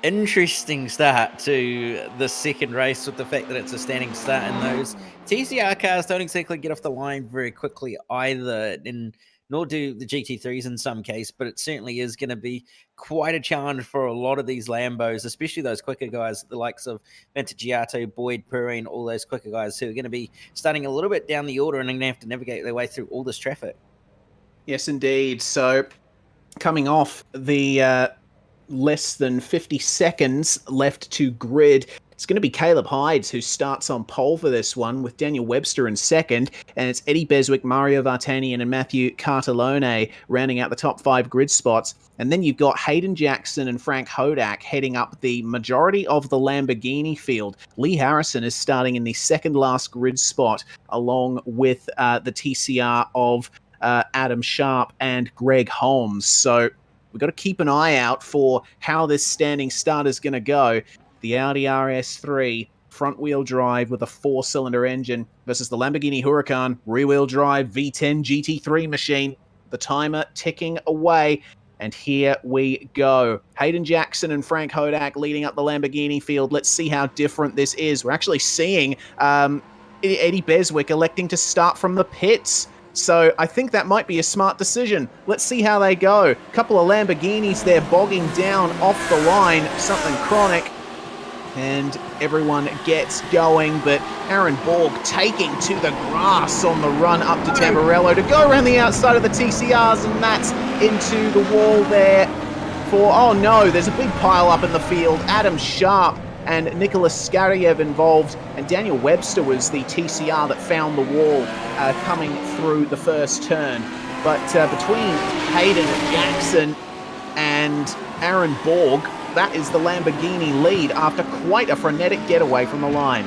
interesting start to the second race, with the fact that it's a standing start, and those TCR cars don't exactly get off the line very quickly either. And nor do the GT3s in some case, but it certainly is going to be quite a challenge for a lot of these Lambos, especially those quicker guys, the likes of Vintagiato, Boyd, Perleen, all those quicker guys who are going to be starting a little bit down the order and going to have to navigate their way through all this traffic. Yes, indeed. So coming off the less than 50 seconds left to grid, it's going to be Caleb Hydes who starts on pole for this one, with Daniel Webster in second, and it's Eddie Beswick, Mario Vartanian, and Matthew Cartalone rounding out the top 5 grid spots. And then you've got Hayden Jackson and Frank Hodak heading up the majority of the Lamborghini field. Lee Harrison is starting in the second last grid spot, along with the TCR of Adam Sharp and Greg Holmes. So we've got to keep an eye out for how this standing start is going to go. The Audi RS3 front-wheel drive with a 4-cylinder engine versus the Lamborghini Huracan rear-wheel drive V10 GT3 machine. The timer ticking away, and here we go. Hayden Jackson and Frank Hodak leading up the Lamborghini field. Let's see how different this is. We're actually seeing Eddie Beswick electing to start from the pits. So I think that might be a smart decision. Let's see how they go. A couple of Lamborghinis there bogging down off the line, something chronic. And everyone gets going, but Aaron Borg taking to the grass on the run up to Tamburello to go around the outside of the TCRs, and that's into the wall there for, oh no, there's a big pile up in the field. Adam Sharp and Nicholas Skaryev involved, and Daniel Webster was the TCR that found the wall coming through the first turn. But between Hayden Jackson and Aaron Borg, that is the Lamborghini lead after quite a frenetic getaway from the line.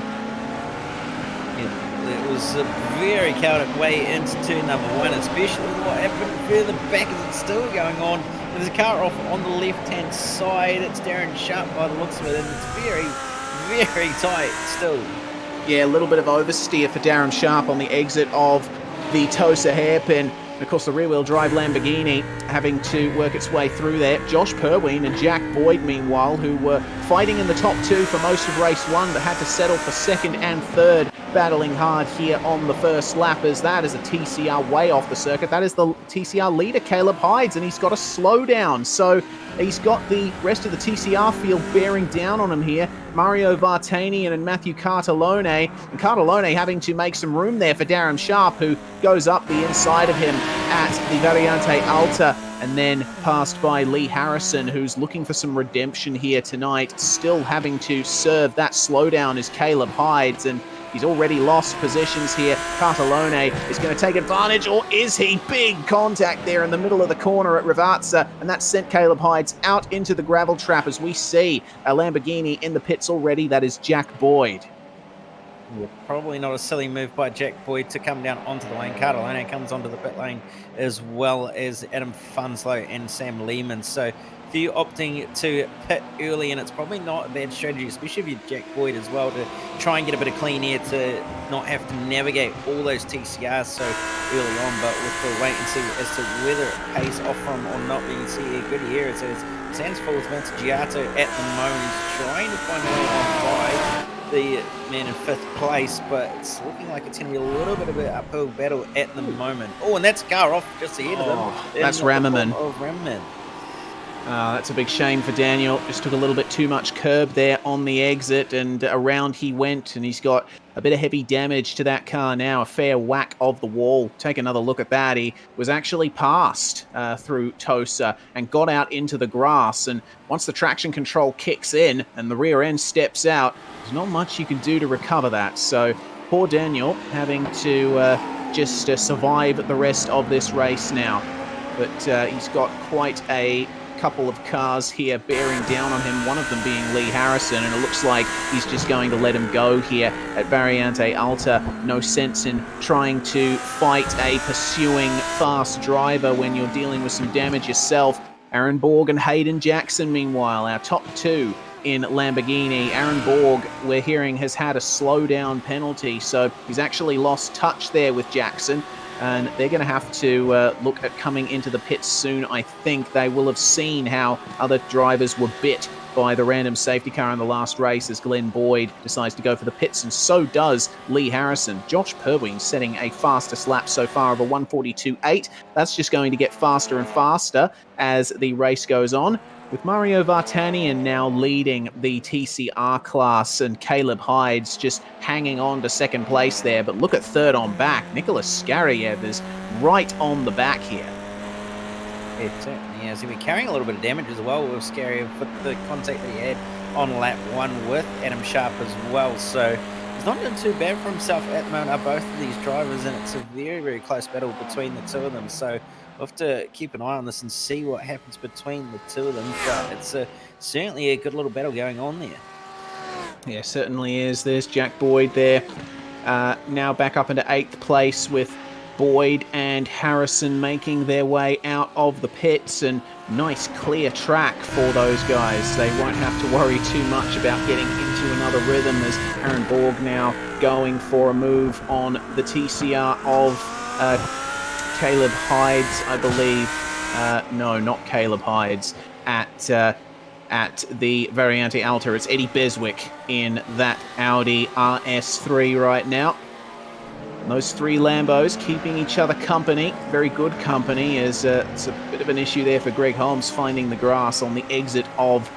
It was a very chaotic way into turn number 1, especially what happened further back as it's still going on. There's a car off on the left-hand side. It's Darren Sharp by the looks of it, and it's very, very tight still. Yeah, a little bit of oversteer for Darren Sharp on the exit of the Tosa hairpin. And of course, the rear-wheel drive Lamborghini having to work its way through there. Josh Perween and Jack Boyd, meanwhile, who were fighting in the top 2 for most of race 1, but had to settle for second and third, battling hard here on the first lap, as that is a TCR way off the circuit. That is the TCR leader, Caleb Hydes, and he's got a slowdown. So he's got the rest of the TCR field bearing down on him here. Mario Vartanian and Matthew Cartalone. And Cartalone having to make some room there for Darren Sharp, who goes up the inside of him at the Variante Alta, and then passed by Lee Harrison, who's looking for some redemption here tonight. Still having to serve that slowdown is Caleb Hydes, and he's already lost positions here. Cartalone is going to take advantage, or is he? Big contact there in the middle of the corner at Rivazza, and that sent Caleb Hydes out into the gravel trap, as we see a Lamborghini in the pits already. That is Jack Boyd. Probably not a silly move by Jack Boyd to come down onto the lane. Cartalone comes onto the pit lane, as well as Adam Funslow and Sam Lehman. So if you're opting to pit early, and it's probably not a bad strategy, especially if you're Jack Boyd as well, to try and get a bit of clean air to not have to navigate all those TCRs so early on. But with the wait and see as to whether it pays off from or not, we can see a good here. It says Sands full with Vintagiato at the moment. He's trying to find a way on by the man in 5th place, but it's looking like it's going to be a little bit of an uphill battle at the moment. Oh, and that's a car off just ahead of him. That's Rammerman. Rammerman. That's a big shame for Daniel. Just took a little bit too much curb there on the exit, and around he went, and he's got a bit of heavy damage to that car now. A fair whack of the wall. Take another look at that. He was actually passed through Tosa and got out into the grass, and once the traction control kicks in and the rear end steps out, there's not much you can do to recover that. So poor Daniel having to just survive the rest of this race now. But he's got quite a couple of cars here bearing down on him, one of them being Lee Harrison, and it looks like he's just going to let him go here at Variante Alta. No sense in trying to fight a pursuing fast driver when you're dealing with some damage yourself. Aaron Borg and Hayden Jackson, meanwhile, our top 2 in Lamborghini. Aaron Borg, we're hearing, has had a slowdown penalty, so he's actually lost touch there with Jackson. and they're going to have to look at coming into the pits soon. I think they will have seen how other drivers were bit by the random safety car in the last race as Glenn Boyd decides to go for the pits, and so does Lee Harrison. Josh Perleen setting a fastest lap so far of a 1:42.8. That's just going to get faster and faster as the race goes on, with Mario Vartanian now leading the TCR class and Caleb Hydes just hanging on to second place there. But look at third on back. Nicholas Skariev is right on the back here. It certainly is. He'll be carrying a little bit of damage as well with Skariev with the contact that he had on lap 1 with Adam Sharp as well. So he's not doing too bad for himself at the moment, are both of these drivers, and it's a very, very close battle between the two of them. So we'll have to keep an eye on this and see what happens between the two of them. But it's certainly a good little battle going on there. Yeah, certainly is. There's Jack Boyd there. Now back up into 8th place with Boyd and Harrison making their way out of the pits, and nice clear track for those guys. They won't have to worry too much about getting into another rhythm, as Aaron Borg now going for a move on the TCR of Caleb Hydes, I believe. No, not Caleb Hydes. At the Variante Alta, it's Eddie Beswick in that Audi RS3 right now. Those three Lambos keeping each other company, very good company, as it's a bit of an issue there for Greg Holmes finding the grass on the exit of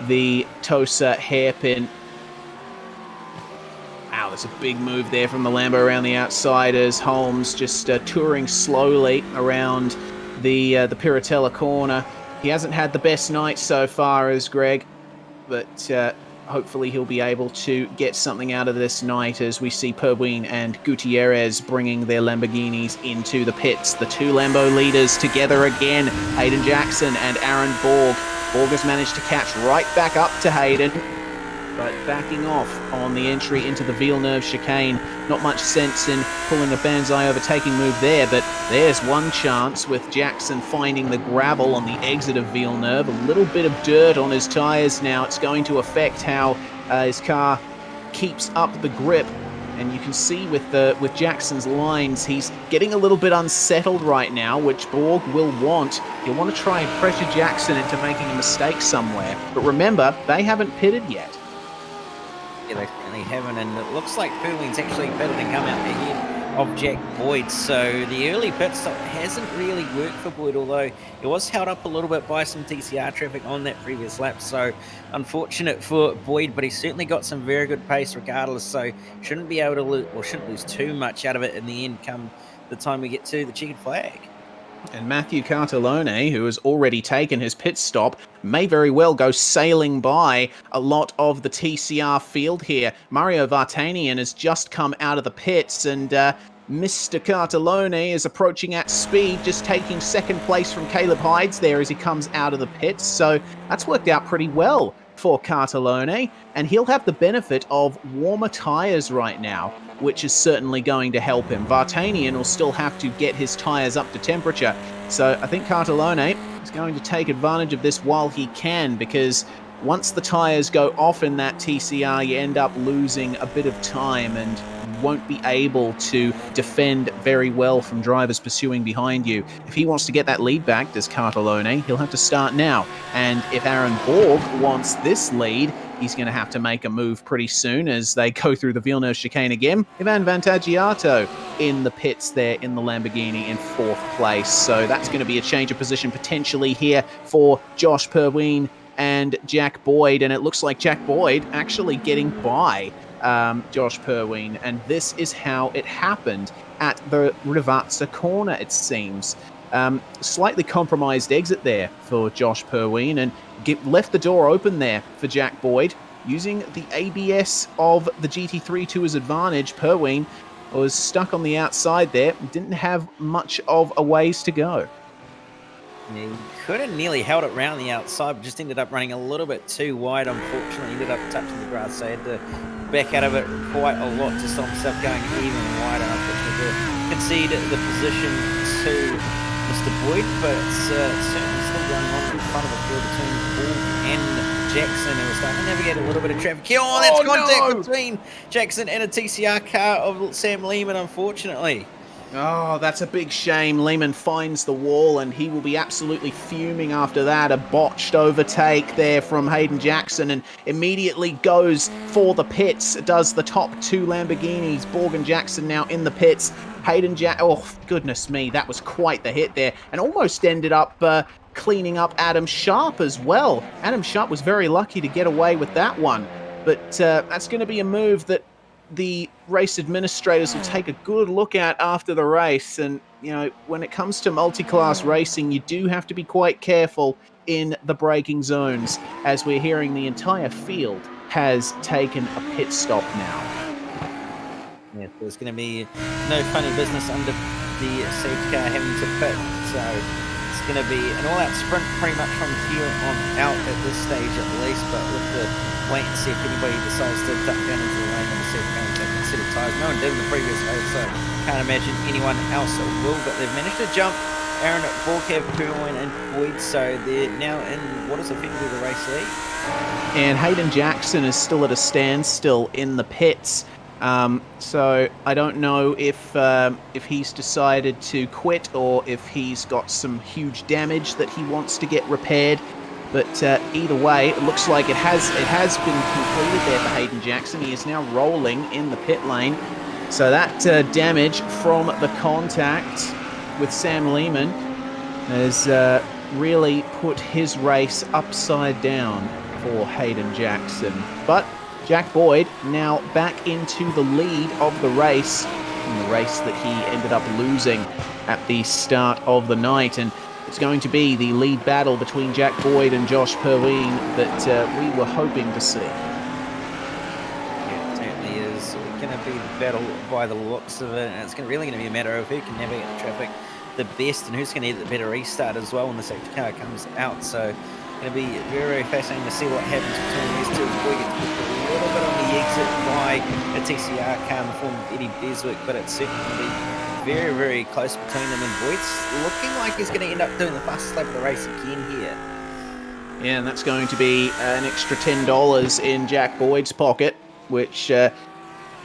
the Tosa hairpin. Wow, there's a big move there from the Lambo around the outside as Holmes just touring slowly around the Piratella corner. He hasn't had the best night so far as Greg, but hopefully he'll be able to get something out of this night as we see Perween and Gutierrez bringing their Lamborghinis into the pits. The two Lambo leaders together again, Hayden Jackson and Aaron Borg. Borg has managed to catch right back up to Hayden, but backing off on the entry into the Villeneuve chicane. Not much sense in pulling a Banzai overtaking move there, but there's one chance with Jackson finding the gravel on the exit of Villeneuve. A little bit of dirt on his tyres now. It's going to affect how his car keeps up the grip. And you can see with Jackson's lines, he's getting a little bit unsettled right now, which Borg will want. He'll want to try and pressure Jackson into making a mistake somewhere. But remember, they haven't pitted yet. Yeah, they certainly haven't, and it looks like Perleen's actually pitted and come out ahead of Jack Boyd. So the early pit stop hasn't really worked for Boyd, although it was held up a little bit by some TCR traffic on that previous lap. So unfortunate for Boyd, but he's certainly got some very good pace regardless. So shouldn't be able to lose, or shouldn't lose too much out of it in the end come the time we get to the checkered flag. And Matthew Cartellone, who has already taken his pit stop, may very well go sailing by a lot of the TCR field here. Mario Vartanian has just come out of the pits, and Mr. Cartellone is approaching at speed, just taking second place from Caleb Hydes there as he comes out of the pits. So that's worked out pretty well for Cartellone, and he'll have the benefit of warmer tyres right now, which is certainly going to help him. Vartanian will still have to get his tyres up to temperature. So I think Cartellone is going to take advantage of this while he can, because once the tyres go off in that TCR, you end up losing a bit of time and won't be able to defend very well from drivers pursuing behind you. If he wants to get that lead back, does Cartellone, he'll have to start now. And if Aaron Borg wants this lead, he's going to have to make a move pretty soon as they go through the Villeneuve chicane again. Ivan Vantagiato in the pits there in the Lamborghini in 4th place. So that's going to be a change of position potentially here for Josh Perween and Jack Boyd. And it looks like Jack Boyd actually getting by Josh Perween. And this is how it happened at the Rivazza corner, it seems. Slightly compromised exit there for Josh Perween, and left the door open there for Jack Boyd. Using the ABS of the GT3 to his advantage, Perween was stuck on the outside there, didn't have much of a ways to go. He could have nearly held it round the outside, but just ended up running a little bit too wide. Unfortunately, ended up touching the grass, so he had to back out of it quite a lot to stop himself going even wider. Unfortunately, to concede the position to Mr. Boyd, but it's certainly still going on in front of the field between Borg and Jackson, who was starting to navigate a little bit of traffic. Oh, that's contact between Jackson and a TCR car of Sam Lehman, unfortunately. Oh, that's a big shame. Lehman finds the wall and he will be absolutely fuming after that. A botched overtake there from Hayden Jackson and immediately goes for the pits. Does the top two Lamborghinis. Borg and Jackson now in the pits. Oh, goodness me, that was quite the hit there. And almost ended up cleaning up Adam Sharp as well. Adam Sharp was very lucky to get away with that one. But that's going to be a move that the race administrators will take a good look at after the race. And, you know, when it comes to multi-class racing, you do have to be quite careful in the braking zones, as we're hearing the entire field has taken a pit stop now. Yeah, there's going to be no funny business under the safety car having to pit. So it's going to be an all-out sprint pretty much from here on out at this stage at least, but with the wait and see if anybody decides to duck down into the lane and see if they take a set of tyres. No one did in the previous race, so can't imagine anyone else will, but they've managed to jump Aaron Borkev, Perleen and Boyd, so they're now in what is effectively the race lead. And Hayden Jackson is still at a standstill in the pits. So I don't know if he's decided to quit or if he's got some huge damage that he wants to get repaired. But either way, it looks like it has been completed there for Hayden Jackson. He is now rolling in the pit lane. So that damage from the contact with Sam Lehman has really put his race upside down for Hayden Jackson. But Jack Boyd now back into the lead of the race, in the race that he ended up losing at the start of the night. And it's going to be the lead battle between Jack Boyd and Josh Perleen that we were hoping to see. Yeah, it certainly is going to be the battle by the looks of it, and it's really going to be a matter of who can navigate the traffic the best and who's going to get the better restart as well when the safety car comes out. So it's going to be very, very fascinating to see what happens between these two. Boyd gets a little bit on the exit by a TCR car in the form of Eddie Beswick, but it's certainly going to be very, very close between them, and Boyd's looking like he's going to end up doing the fastest lap of the race again here. Yeah, and that's going to be an extra $10 in Jack Boyd's pocket, which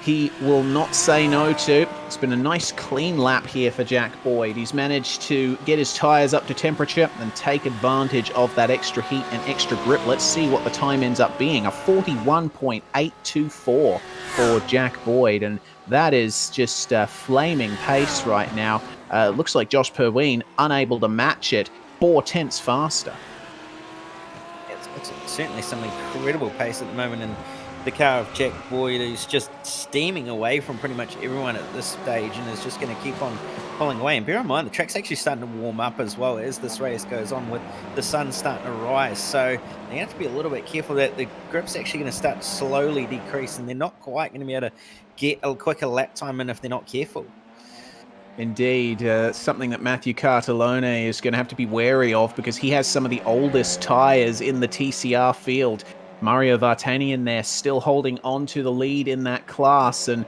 he will not say no to. It's been a nice clean lap here for Jack Boyd. He's managed to get his tyres up to temperature and take advantage of that extra heat and extra grip. Let's see what the time ends up being. A 41.824 for Jack Boyd, and that is just flaming pace right now. Looks like Josh Perleen unable to match it 4 tenths faster. It's certainly some incredible pace at the moment, and the car of Jack Boyd is just steaming away from pretty much everyone at this stage and is just going to keep on pulling away. And bear in mind, the track's actually starting to warm up as well as this race goes on, with the sun starting to rise. So they have to be a little bit careful that the grip's actually going to start to slowly decrease, and they're not quite going to be able to get a quicker lap time in if they're not careful. Indeed, something that Matthew Cartellone is going to have to be wary of, because he has some of the oldest tyres in the TCR field. Mario Vartanian there still holding on to the lead in that class, and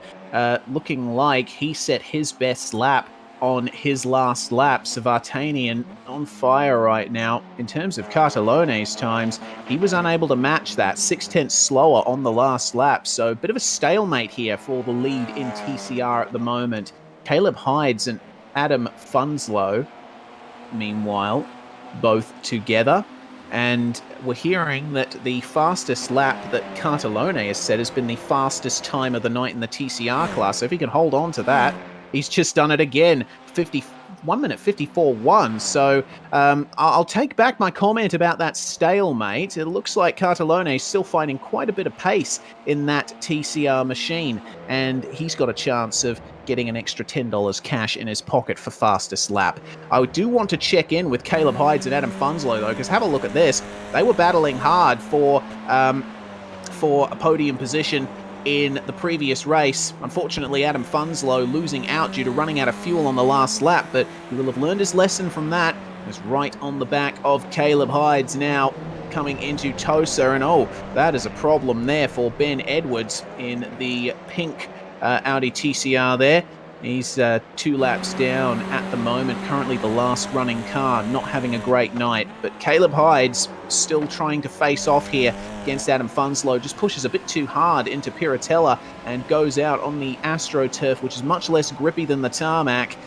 looking like he set his best lap on his last lap. So Vartanian on fire right now. In terms of Cartellone's times, he was unable to match that, 6 tenths slower on the last lap. So a bit of a stalemate here for the lead in TCR at the moment. Caleb Hides and Adam Funslow, meanwhile, both together. And we're hearing that the fastest lap that Cartellone has set has been the fastest time of the night in the TCR class. So if he can hold on to that, he's just done it again. 1 minute 54.1. So I'll take back my comment about that stalemate. It looks like Cartellone is still finding quite a bit of pace in that TCR machine, and he's got a chance of getting an extra $10 cash in his pocket for fastest lap. I do want to check in with Caleb Hides and Adam Funslow, though, because have a look at this. They were battling hard for a podium position in the previous race. Unfortunately, Adam Funslow losing out due to running out of fuel on the last lap, but he will have learned his lesson from that. He's right on the back of Caleb Hides now, coming into Tosa, and oh, that is a problem there for Ben Edwards in the pink Audi TCR there. He's 2 laps down at the moment, currently the last running car, not having a great night. But Caleb Hyde's still trying to face off here against Adam Funslow, just pushes a bit too hard into Piratella and goes out on the AstroTurf, which is much less grippy than the tarmac.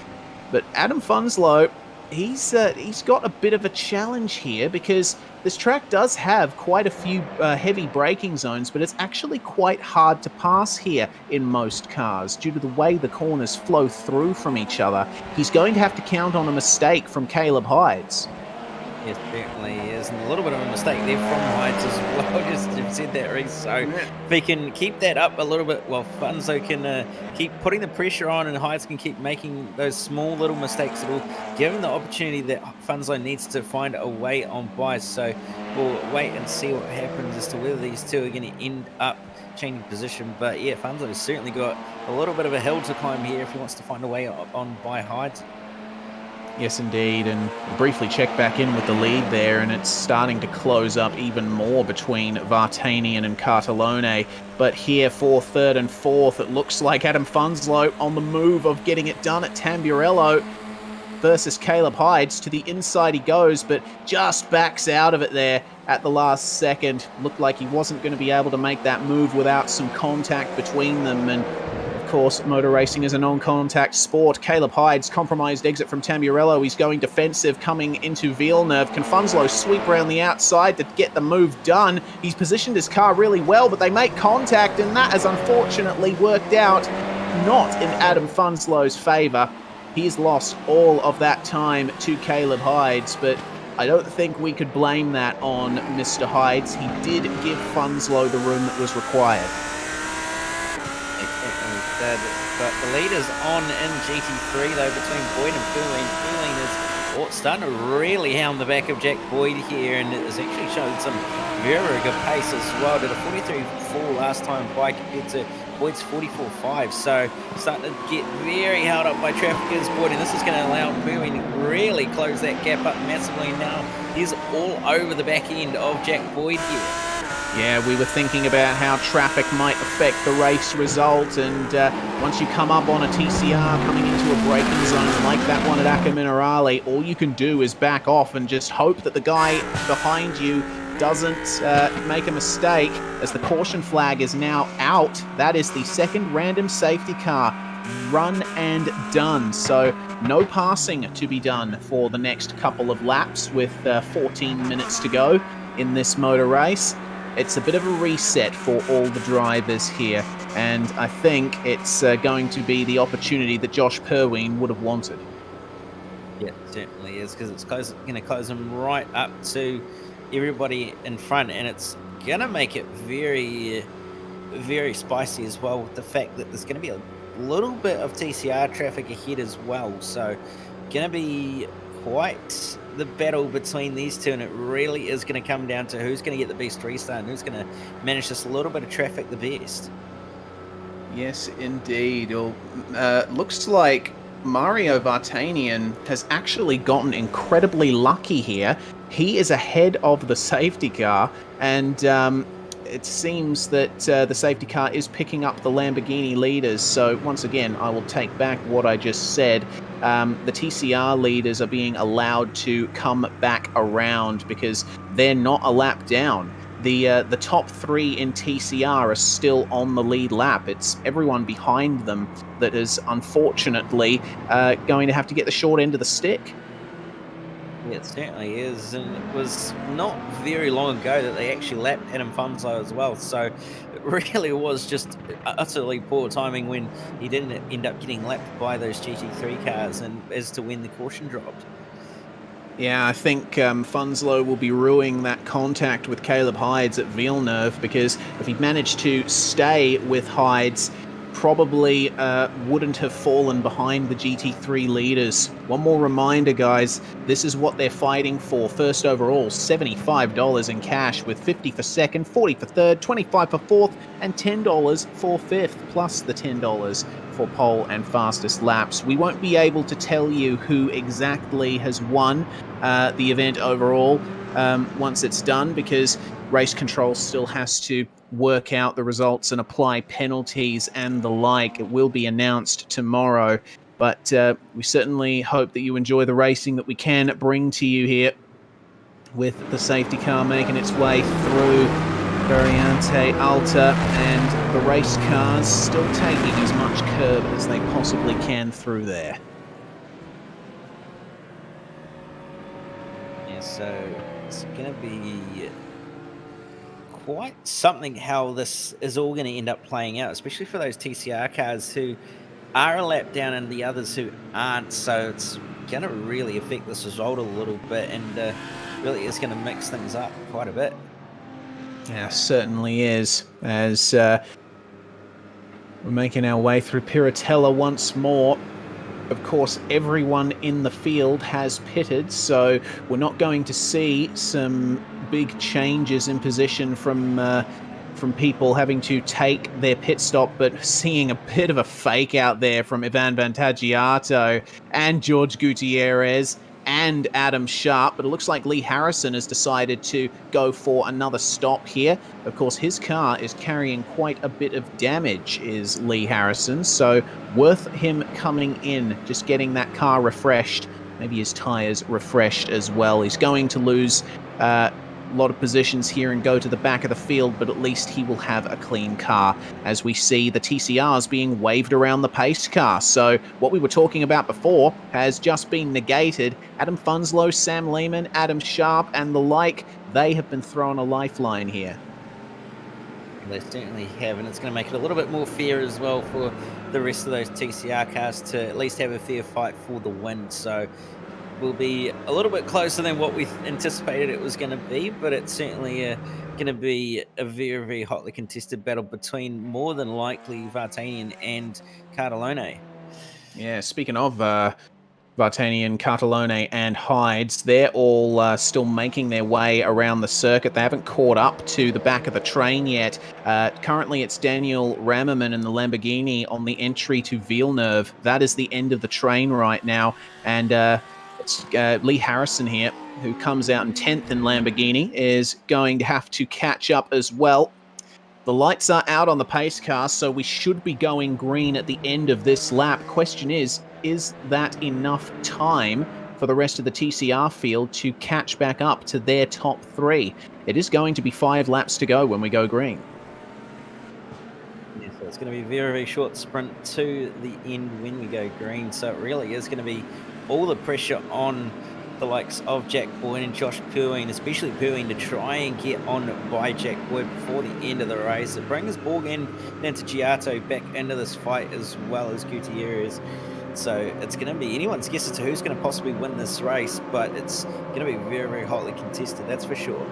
But Adam Funslow, he's got a bit of a challenge here because this track does have quite a few heavy braking zones, but it's actually quite hard to pass here in most cars due to the way the corners flow through from each other. He's going to have to count on a mistake from Caleb Hydes. Yes, certainly is, and a little bit of a mistake there from Hydes as well. Just you've said that, Reece. So if we can keep that up a little bit, well, Funzo can keep putting the pressure on, and Hydes can keep making those small little mistakes. It'll give him the opportunity that Funzo needs to find a way on by. So we'll wait and see what happens as to whether these two are going to end up changing position. But yeah, Funzo's certainly got a little bit of a hill to climb here if he wants to find a way on by Hydes. Yes, indeed, and briefly check back in with the lead there, and it's starting to close up even more between Vartanian and Cartalone. But here for third and fourth, it looks like Adam Funslow on the move of getting it done at Tamburello versus Caleb Hydes. To the inside he goes, but just backs out of it there at the last second. Looked like he wasn't going to be able to make that move without some contact between them, and of course, motor racing is a non-contact sport. Caleb Hydes compromised exit from Tamburello. He's going defensive coming into Villeneuve. Can Funslow sweep around the outside to get the move done? He's positioned his car really well, but they make contact, and that has unfortunately worked out not in Adam Funslow's favour. He's lost all of that time to Caleb Hydes, but I don't think we could blame that on Mr. Hydes. He did give Funslow the room that was required. But the leader's on in GT3 though between Boyd and Perleen. Perleen is starting to really hound the back of Jack Boyd here, and it has actually shown some very, very good pace as well. Did a 43.4 last time by compared to Boyd's 44.5. So starting to get very held up by traffic as Boyd, and this is going to allow Perleen to really close that gap up massively. Now he's all over the back end of Jack Boyd here. Yeah, we were thinking about how traffic might affect the race result, and once you come up on a TCR coming into a braking zone like that one at Acca Minerale, all you can do is back off and just hope that the guy behind you doesn't make a mistake, as the caution flag is now out. That is the second random safety car run and done, so no passing to be done for the next couple of laps with 14 minutes to go in this motor race. It's a bit of a reset for all the drivers here, and I think it's going to be the opportunity that Josh Perween would have wanted. Yeah, it certainly is, because it's going to close them right up to everybody in front, and it's going to make it very, very spicy as well, with the fact that there's going to be a little bit of TCR traffic ahead as well. So going to be quite the battle between these two, and it really is going to come down to who's going to get the best restart and who's going to manage this little bit of traffic the best. Yes, indeed. Well, looks like Mario Vartanian has actually gotten incredibly lucky here. He is ahead of the safety car, and it seems that the safety car is picking up the Lamborghini leaders. So once again, I will take back what I just said. The TCR leaders are being allowed to come back around because they're not a lap down. The top three in TCR are still on the lead lap. It's everyone behind them that is unfortunately going to have to get the short end of the stick. Yeah, it certainly is, and it was not very long ago that they actually lapped Adam Funslow as well, so it really was just utterly poor timing when he didn't end up getting lapped by those GT3 cars, and as to when the caution dropped. Yeah, I think Funslow will be ruining that contact with Caleb Hydes at Villeneuve, because if he'd managed to stay with Hydes, probably wouldn't have fallen behind the GT3 leaders. One more reminder, guys, this is what they're fighting for. First overall, $75 in cash, with $50 for second, $40 for third, $25 for fourth, and $10 for fifth, plus the $10 for pole and fastest laps. We won't be able to tell you who exactly has won the event overall once it's done, because race control still has to work out the results and apply penalties and the like. It will be announced tomorrow. But we certainly hope that you enjoy the racing that we can bring to you here, with the safety car making its way through Variante Alta, and the race cars still taking as much curb as they possibly can through there. Yeah, so it's going to be quite something how this is all going to end up playing out, especially for those TCR cars who are a lap down and the others who aren't. So it's going to really affect this result a little bit, and really is going to mix things up quite a bit. Yeah, certainly is, as we're making our way through Piratella once more. Of course, everyone in the field has pitted, so we're not going to see some big changes in position from people having to take their pit stop, but seeing a bit of a fake out there from Ivan Vantagiato and George Gutierrez and Adam Sharp, but it looks like Lee Harrison has decided to go for another stop here. Of course, his car is carrying quite a bit of damage, is Lee Harrison, so worth him coming in, just getting that car refreshed, maybe his tyres refreshed as well. He's going to lose a lot of positions here and go to the back of the field, but at least he will have a clean car, as we see the TCRs being waved around the pace car. So what we were talking about before has just been negated. Adam Funslow, Sam Lehman, Adam Sharp, and the like, they have been thrown a lifeline here. They certainly have, and it's going to make it a little bit more fair as well for the rest of those TCR cars to at least have a fair fight for the win. So will be a little bit closer than what we anticipated it was going to be, but it's certainly going to be a very, very hotly contested battle between more than likely Vartanian and Cartalone. Yeah, speaking of Vartanian, Cartalone, and Hides, they're all still making their way around the circuit. They haven't caught up to the back of the train yet. Currently, it's Daniel Rammerman and the Lamborghini on the entry to Villeneuve. That is the end of the train right now, and it's Lee Harrison here, who comes out in 10th in Lamborghini, is going to have to catch up as well. The lights are out on the pace car, so we should be going green at the end of this lap. Question is that enough time for the rest of the TCR field to catch back up to their top three? It is going to be 5 laps to go when we go green. Yeah, so it's going to be a very, very short sprint to the end when we go green. So it really is going to be all the pressure on the likes of Jack Boyd and Josh Purween, especially Purween, to try and get on by Jack Boyd before the end of the race. It brings Borgen and Giotto back into this fight, as well as Gutierrez. So it's going to be anyone's guess as to who's going to possibly win this race, but it's going to be very, very hotly contested, that's for sure.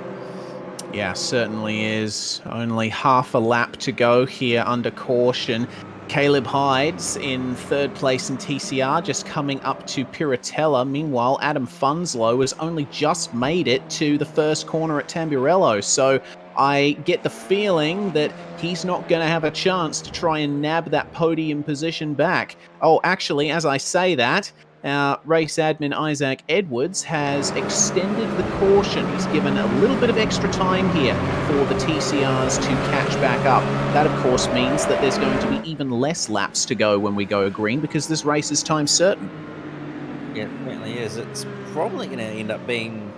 Yeah, certainly is. Only half a lap to go here under caution. Caleb Hides in 3rd place in TCR, just coming up to Piratella. Meanwhile, Adam Funslow has only just made it to the first corner at Tamburello. So I get the feeling that he's not going to have a chance to try and nab that podium position back. Oh, actually, as I say that, our race admin Isaac Edwards has extended the caution. He's given a little bit of extra time here for the TCRs to catch back up. That, of course, means that there's going to be even less laps to go when we go green, because this race is time certain. Yeah, it certainly is. It's probably going to end up being,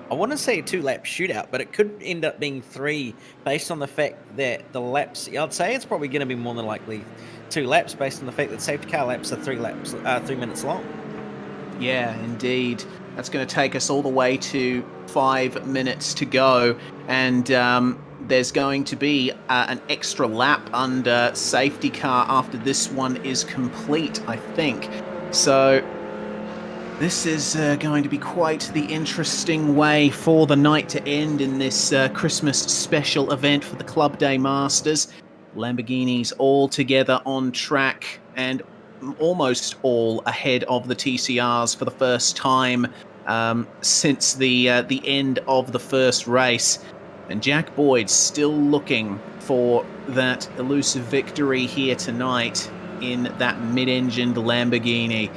I want to say a 2-lap shootout, but it could end up being 3 based on the fact that the laps, I'd say it's probably going to be more than likely 2 laps based on the fact that safety car laps are 3 minutes long. Yeah, indeed. That's going to take us all the way to 5 minutes to go, and there's going to be an extra lap under safety car after this one is complete, I think. So this is going to be quite the interesting way for the night to end in this Christmas special event for the Club Day Masters. Lamborghinis all together on track, and almost all ahead of the TCRs for the first time since the end of the first race. And Jack Boyd still looking for that elusive victory here tonight in that mid-engined Lamborghini.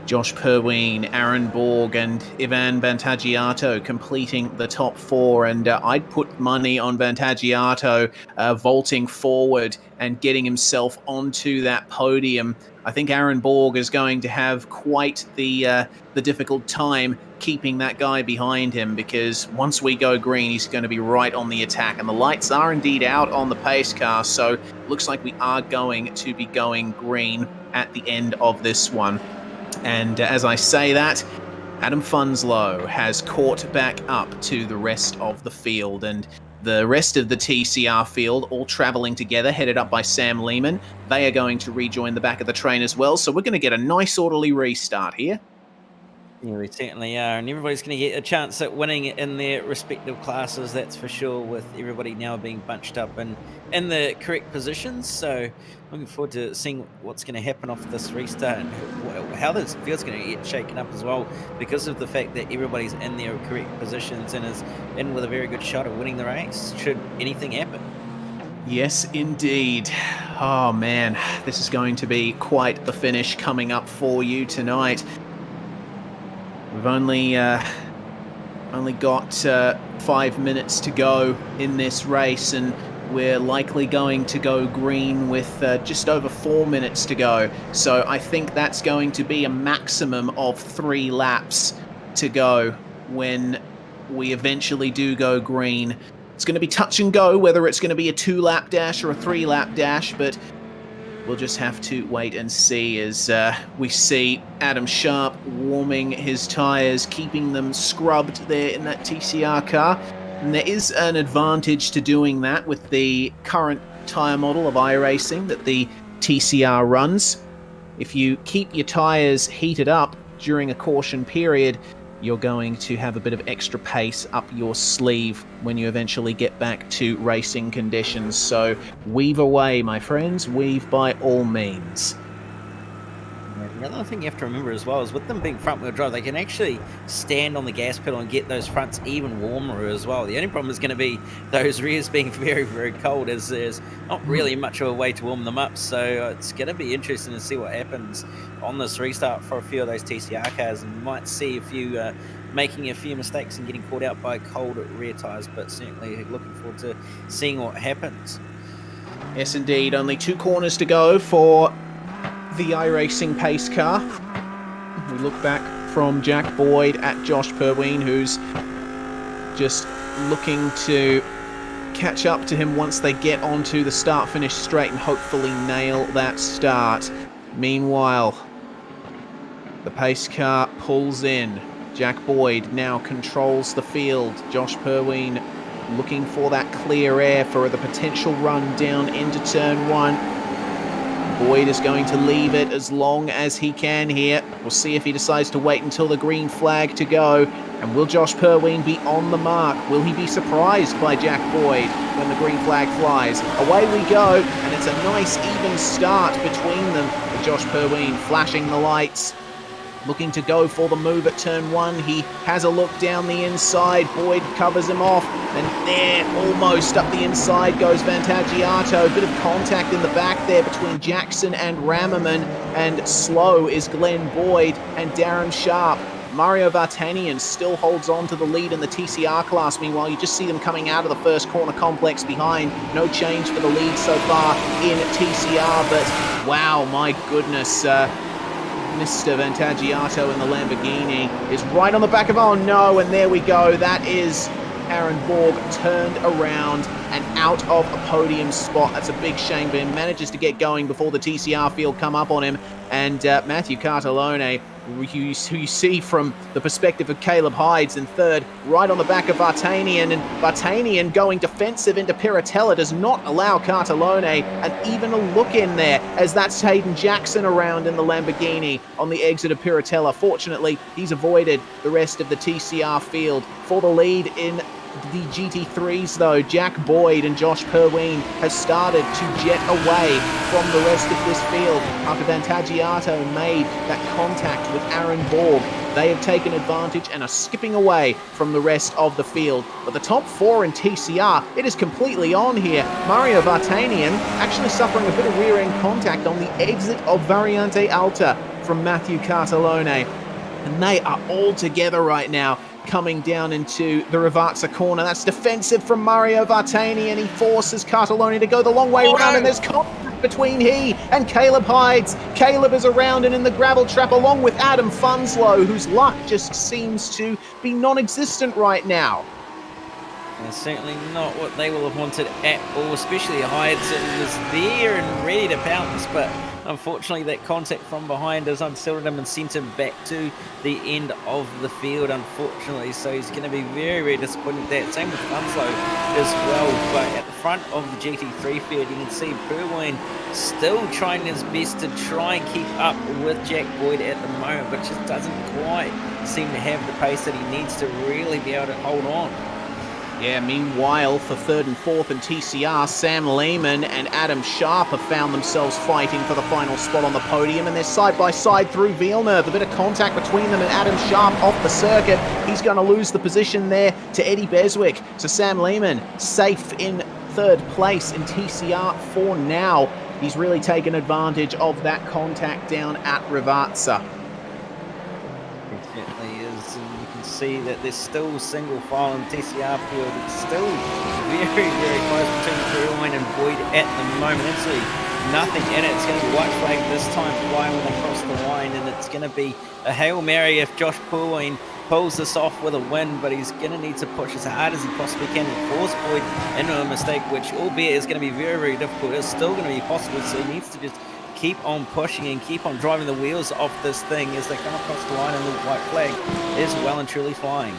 Josh Perleen, Aaron Borg, and Ivan Vantagiato completing the top 4. And I'd put money on Vantagiato vaulting forward and getting himself onto that podium. I think Aaron Borg is going to have quite the difficult time keeping that guy behind him, because once we go green, he's going to be right on the attack. And the lights are indeed out on the pace car, so looks like we are going to be going green at the end of this one. And as I say that, Adam Funslow has caught back up to the rest of the field, and the rest of the TCR field all traveling together, headed up by Sam Lehman. They are going to rejoin the back of the train as well, so we're going to get a nice orderly restart here. Yeah, we certainly are, and everybody's going to get a chance at winning in their respective classes, that's for sure, with everybody now being bunched up and in the correct positions. So looking forward to seeing what's going to happen off this restart and how this field's going to get shaken up as well, because of the fact that everybody's in their correct positions and is in with a very good shot of winning the race, should anything happen. Yes, indeed. Oh man, this is going to be quite the finish coming up for you tonight. We've only got 5 minutes to go in this race, and we're likely going to go green with just over 4 minutes to go. So I think that's going to be a maximum of 3 laps to go when we eventually do go green. It's going to be touch and go whether it's going to be a 2-lap dash or a 3-lap dash, but we'll just have to wait and see as we see Adam Sharp warming his tyres, keeping them scrubbed there in that TCR car. And there is an advantage to doing that with the current tyre model of iRacing that the TCR runs. If you keep your tyres heated up during a caution period, you're going to have a bit of extra pace up your sleeve when you eventually get back to racing conditions. So weave away, my friends, weave by all means. The other thing you have to remember as well is with them being front-wheel drive, they can actually stand on the gas pedal and get those fronts even warmer as well. The only problem is going to be those rears being very, very cold, as there's not really much of a way to warm them up. So it's going to be interesting to see what happens on this restart for a few of those TCR cars, and you might see a few making a few mistakes and getting caught out by cold rear tyres, but certainly looking forward to seeing what happens. Yes, indeed. Only 2 corners to go for the iRacing pace car. We look back from Jack Boyd at Josh Perleen, who's just looking to catch up to him once they get onto the start-finish straight and hopefully nail that start. Meanwhile, the pace car pulls in. Jack Boyd now controls the field. Josh Perleen looking for that clear air for the potential run down into turn 1. Boyd is going to leave it as long as he can here. We'll see if he decides to wait until the green flag to go. And will Josh Perleen be on the mark? Will he be surprised by Jack Boyd when the green flag flies? Away we go, and it's a nice even start between them, with Josh Perleen flashing the lights, looking to go for the move at turn 1. He has a look down the inside. Boyd covers him off, and there, almost up the inside goes Vantagiato. A bit of contact in the back there between Jackson and Rammerman, and slow is Glenn Boyd and Darren Sharp. Mario Vartanian still holds on to the lead in the TCR class. Meanwhile, you just see them coming out of the first corner complex behind. No change for the lead so far in TCR, but wow, my goodness, Mr. Vantagiato in the Lamborghini is right on the back of, oh no, and there we go. That is Aaron Borg turned around and out of a podium spot. That's a big shame, but he manages to get going before the TCR field come up on him. And Matthew Cartolone, who you see from the perspective of Caleb Hides in third, right on the back of Vartanian, and Vartanian going defensive into Piratella does not allow Cartolone and even a look in there, as that's Hayden Jackson around in the Lamborghini on the exit of Piratella. Fortunately, he's avoided the rest of the TCR field. For the lead in the GT3s though, Jack Boyd and Josh Perleen has started to jet away from the rest of this field after Vantagiato made that contact with Aaron Borg. They have taken advantage and are skipping away from the rest of the field. But the top 4 in TCR, it is completely on here. Mario Vartanian actually suffering a bit of rear-end contact on the exit of Variante Alta. from Matthew Cartellone. And they are all together right now, coming down into the Ravazza corner. That's defensive from Mario Vartani, and he forces Cartellone to go the long way round, and there's contact between he and Caleb Hides. Caleb is around and in the gravel trap, along with Adam Funslow, whose luck just seems to be non-existent right now. And certainly not what they will have wanted at all, especially Hides. It was there and ready to pounce, but unfortunately that contact from behind has unsettled him and sent him back to the end of the field, unfortunately. So he's going to be very, very disappointed with that. Same with Funslow as well. But at the front of the GT3 field, you can see Perleen still trying his best to try and keep up with Jack Boyd at the moment, but just doesn't quite seem to have the pace that he needs to really be able to hold on. Yeah, meanwhile, for third and fourth in TCR, Sam Lehman and Adam Sharp have found themselves fighting for the final spot on the podium, and they're side by side through Villeneuve. A bit of contact between them, and Adam Sharp off the circuit. He's going to lose the position there to Eddie Beswick. So Sam Lehman safe in third place in TCR for now. He's really taken advantage of that contact down at Ravazza. It certainly is, and you can see that there's still single file in the TCR field. It's still very, very close between Perleen and Boyd at the moment. Absolutely nothing in it. It's going to be white flag this time flying when they cross the line, and it's going to be a Hail Mary if Josh Perleen pulls this off with a win, but he's going to need to push as hard as he possibly can to force Boyd into a mistake, which albeit is going to be very, very difficult, it's still going to be possible, so he needs to just keep on pushing and keep on driving the wheels off this thing as they come across the line, and the white flag is well and truly flying.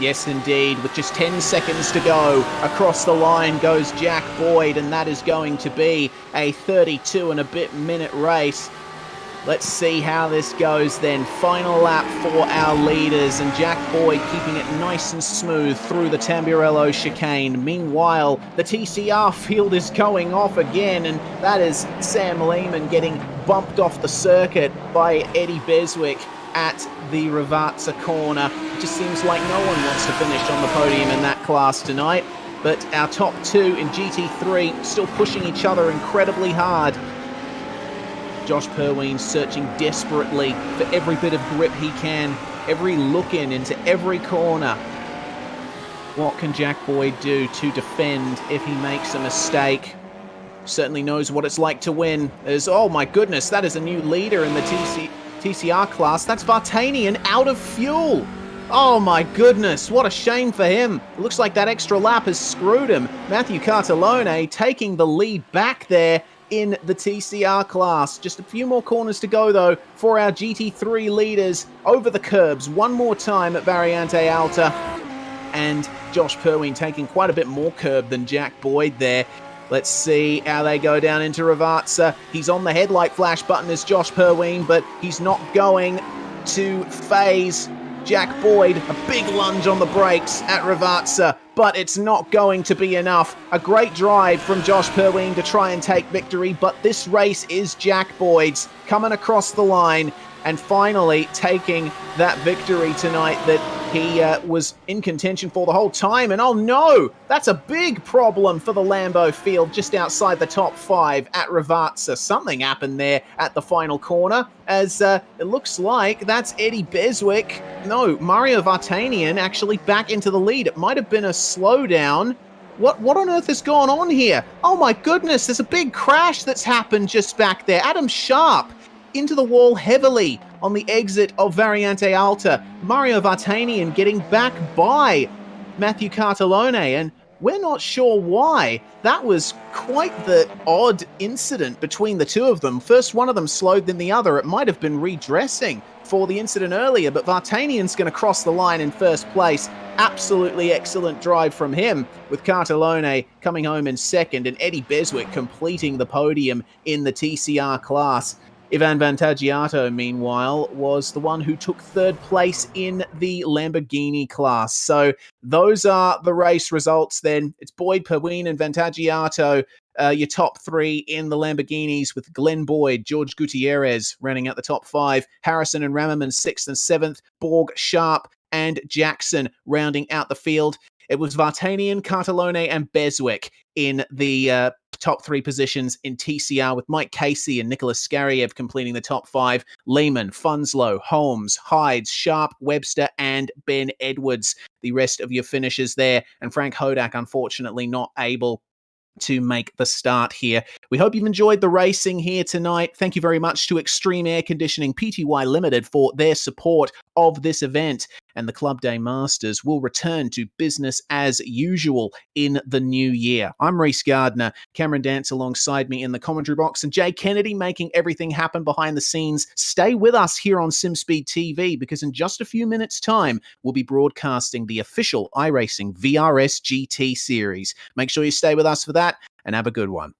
Yes, indeed. With just 10 seconds to go, across the line goes Jack Boyd, and that is going to be a 32 and a bit minute race. Let's see how this goes then. Final lap for our leaders, and Jack Boyd keeping it nice and smooth through the Tamburello chicane. Meanwhile, the TCR field is going off again, and that is Sam Lehman getting bumped off the circuit by Eddie Beswick at the Ravazza corner. It just seems like no one wants to finish on the podium in that class tonight, but our top two in GT3 still pushing each other incredibly hard. Josh Perleen searching desperately for every bit of grip he can, every look into every corner. What can Jack Boyd do to defend if he makes a mistake? Certainly knows what it's like to win. Oh my goodness, that is a new leader in the TCR class. That's Vartanian out of fuel. Oh my goodness, what a shame for him. It looks like that extra lap has screwed him. Matthew Cartellone taking the lead back there in the TCR class. Just a few more corners to go though for our GT3 leaders over the curbs one more time at Variante Alta, and Josh Perleen taking quite a bit more curb than Jack Boyd there. Let's see how they go down into Ravazza. He's on the headlight flash button as Josh Perleen, but he's not going to phase Jack Boyd. A big lunge on the brakes at Ravazza, but it's not going to be enough. A great drive from Josh Perleen to try and take victory, but this race is Jack Boyd's, coming across the line and finally taking that victory tonight that he was in contention for the whole time. And oh no, that's a big problem for the Lambo field just outside the top five at Ravazza. Something happened there at the final corner, as it looks like that's Eddie Beswick. No, Mario Vartanian actually back into the lead. It might have been a slowdown. What on earth has gone on here? Oh my goodness, there's a big crash that's happened just back there. Adam Sharp into the wall heavily on the exit of Variante Alta. Mario Vartanian getting back by Matthew Cartellone, and we're not sure why. That was quite the odd incident between the two of them. First one of them slowed, then the other. It might have been redressing for the incident earlier, but Vartanian's going to cross the line in first place. Absolutely excellent drive from him, with Cartellone coming home in second and Eddie Beswick completing the podium in the TCR class. Ivan Vantagiato, meanwhile, was the one who took third place in the Lamborghini class. So those are the race results then. It's Boyd, Perleen, and Vantagiato, your top three in the Lamborghinis, with Glenn Boyd, George Gutierrez rounding out the top five, Harrison and Rammerman 6th and 7th, Borg, Sharp, and Jackson rounding out the field. It was Vartanian, Cartalone, and Beswick in the top 3 positions in TCR, with Mike Casey and Nicholas Skariev completing the top 5. Lehman, Funslow, Holmes, Hides, Sharp, Webster, and Ben Edwards. The rest of your finishers there. And Frank Hodak, unfortunately, not able to make the start here. We hope you've enjoyed the racing here tonight. Thank you very much to Extreme Air Conditioning Pty Limited for their support of this event. And the Club Day Masters will return to business as usual in the new year. I'm Reese Gardner, Cameron Dance alongside me in the commentary box, and Jay Kennedy making everything happen behind the scenes. Stay with us here on SimSpeed TV, because in just a few minutes' time, we'll be broadcasting the official iRacing VRS GT series. Make sure you stay with us for that, and have a good one.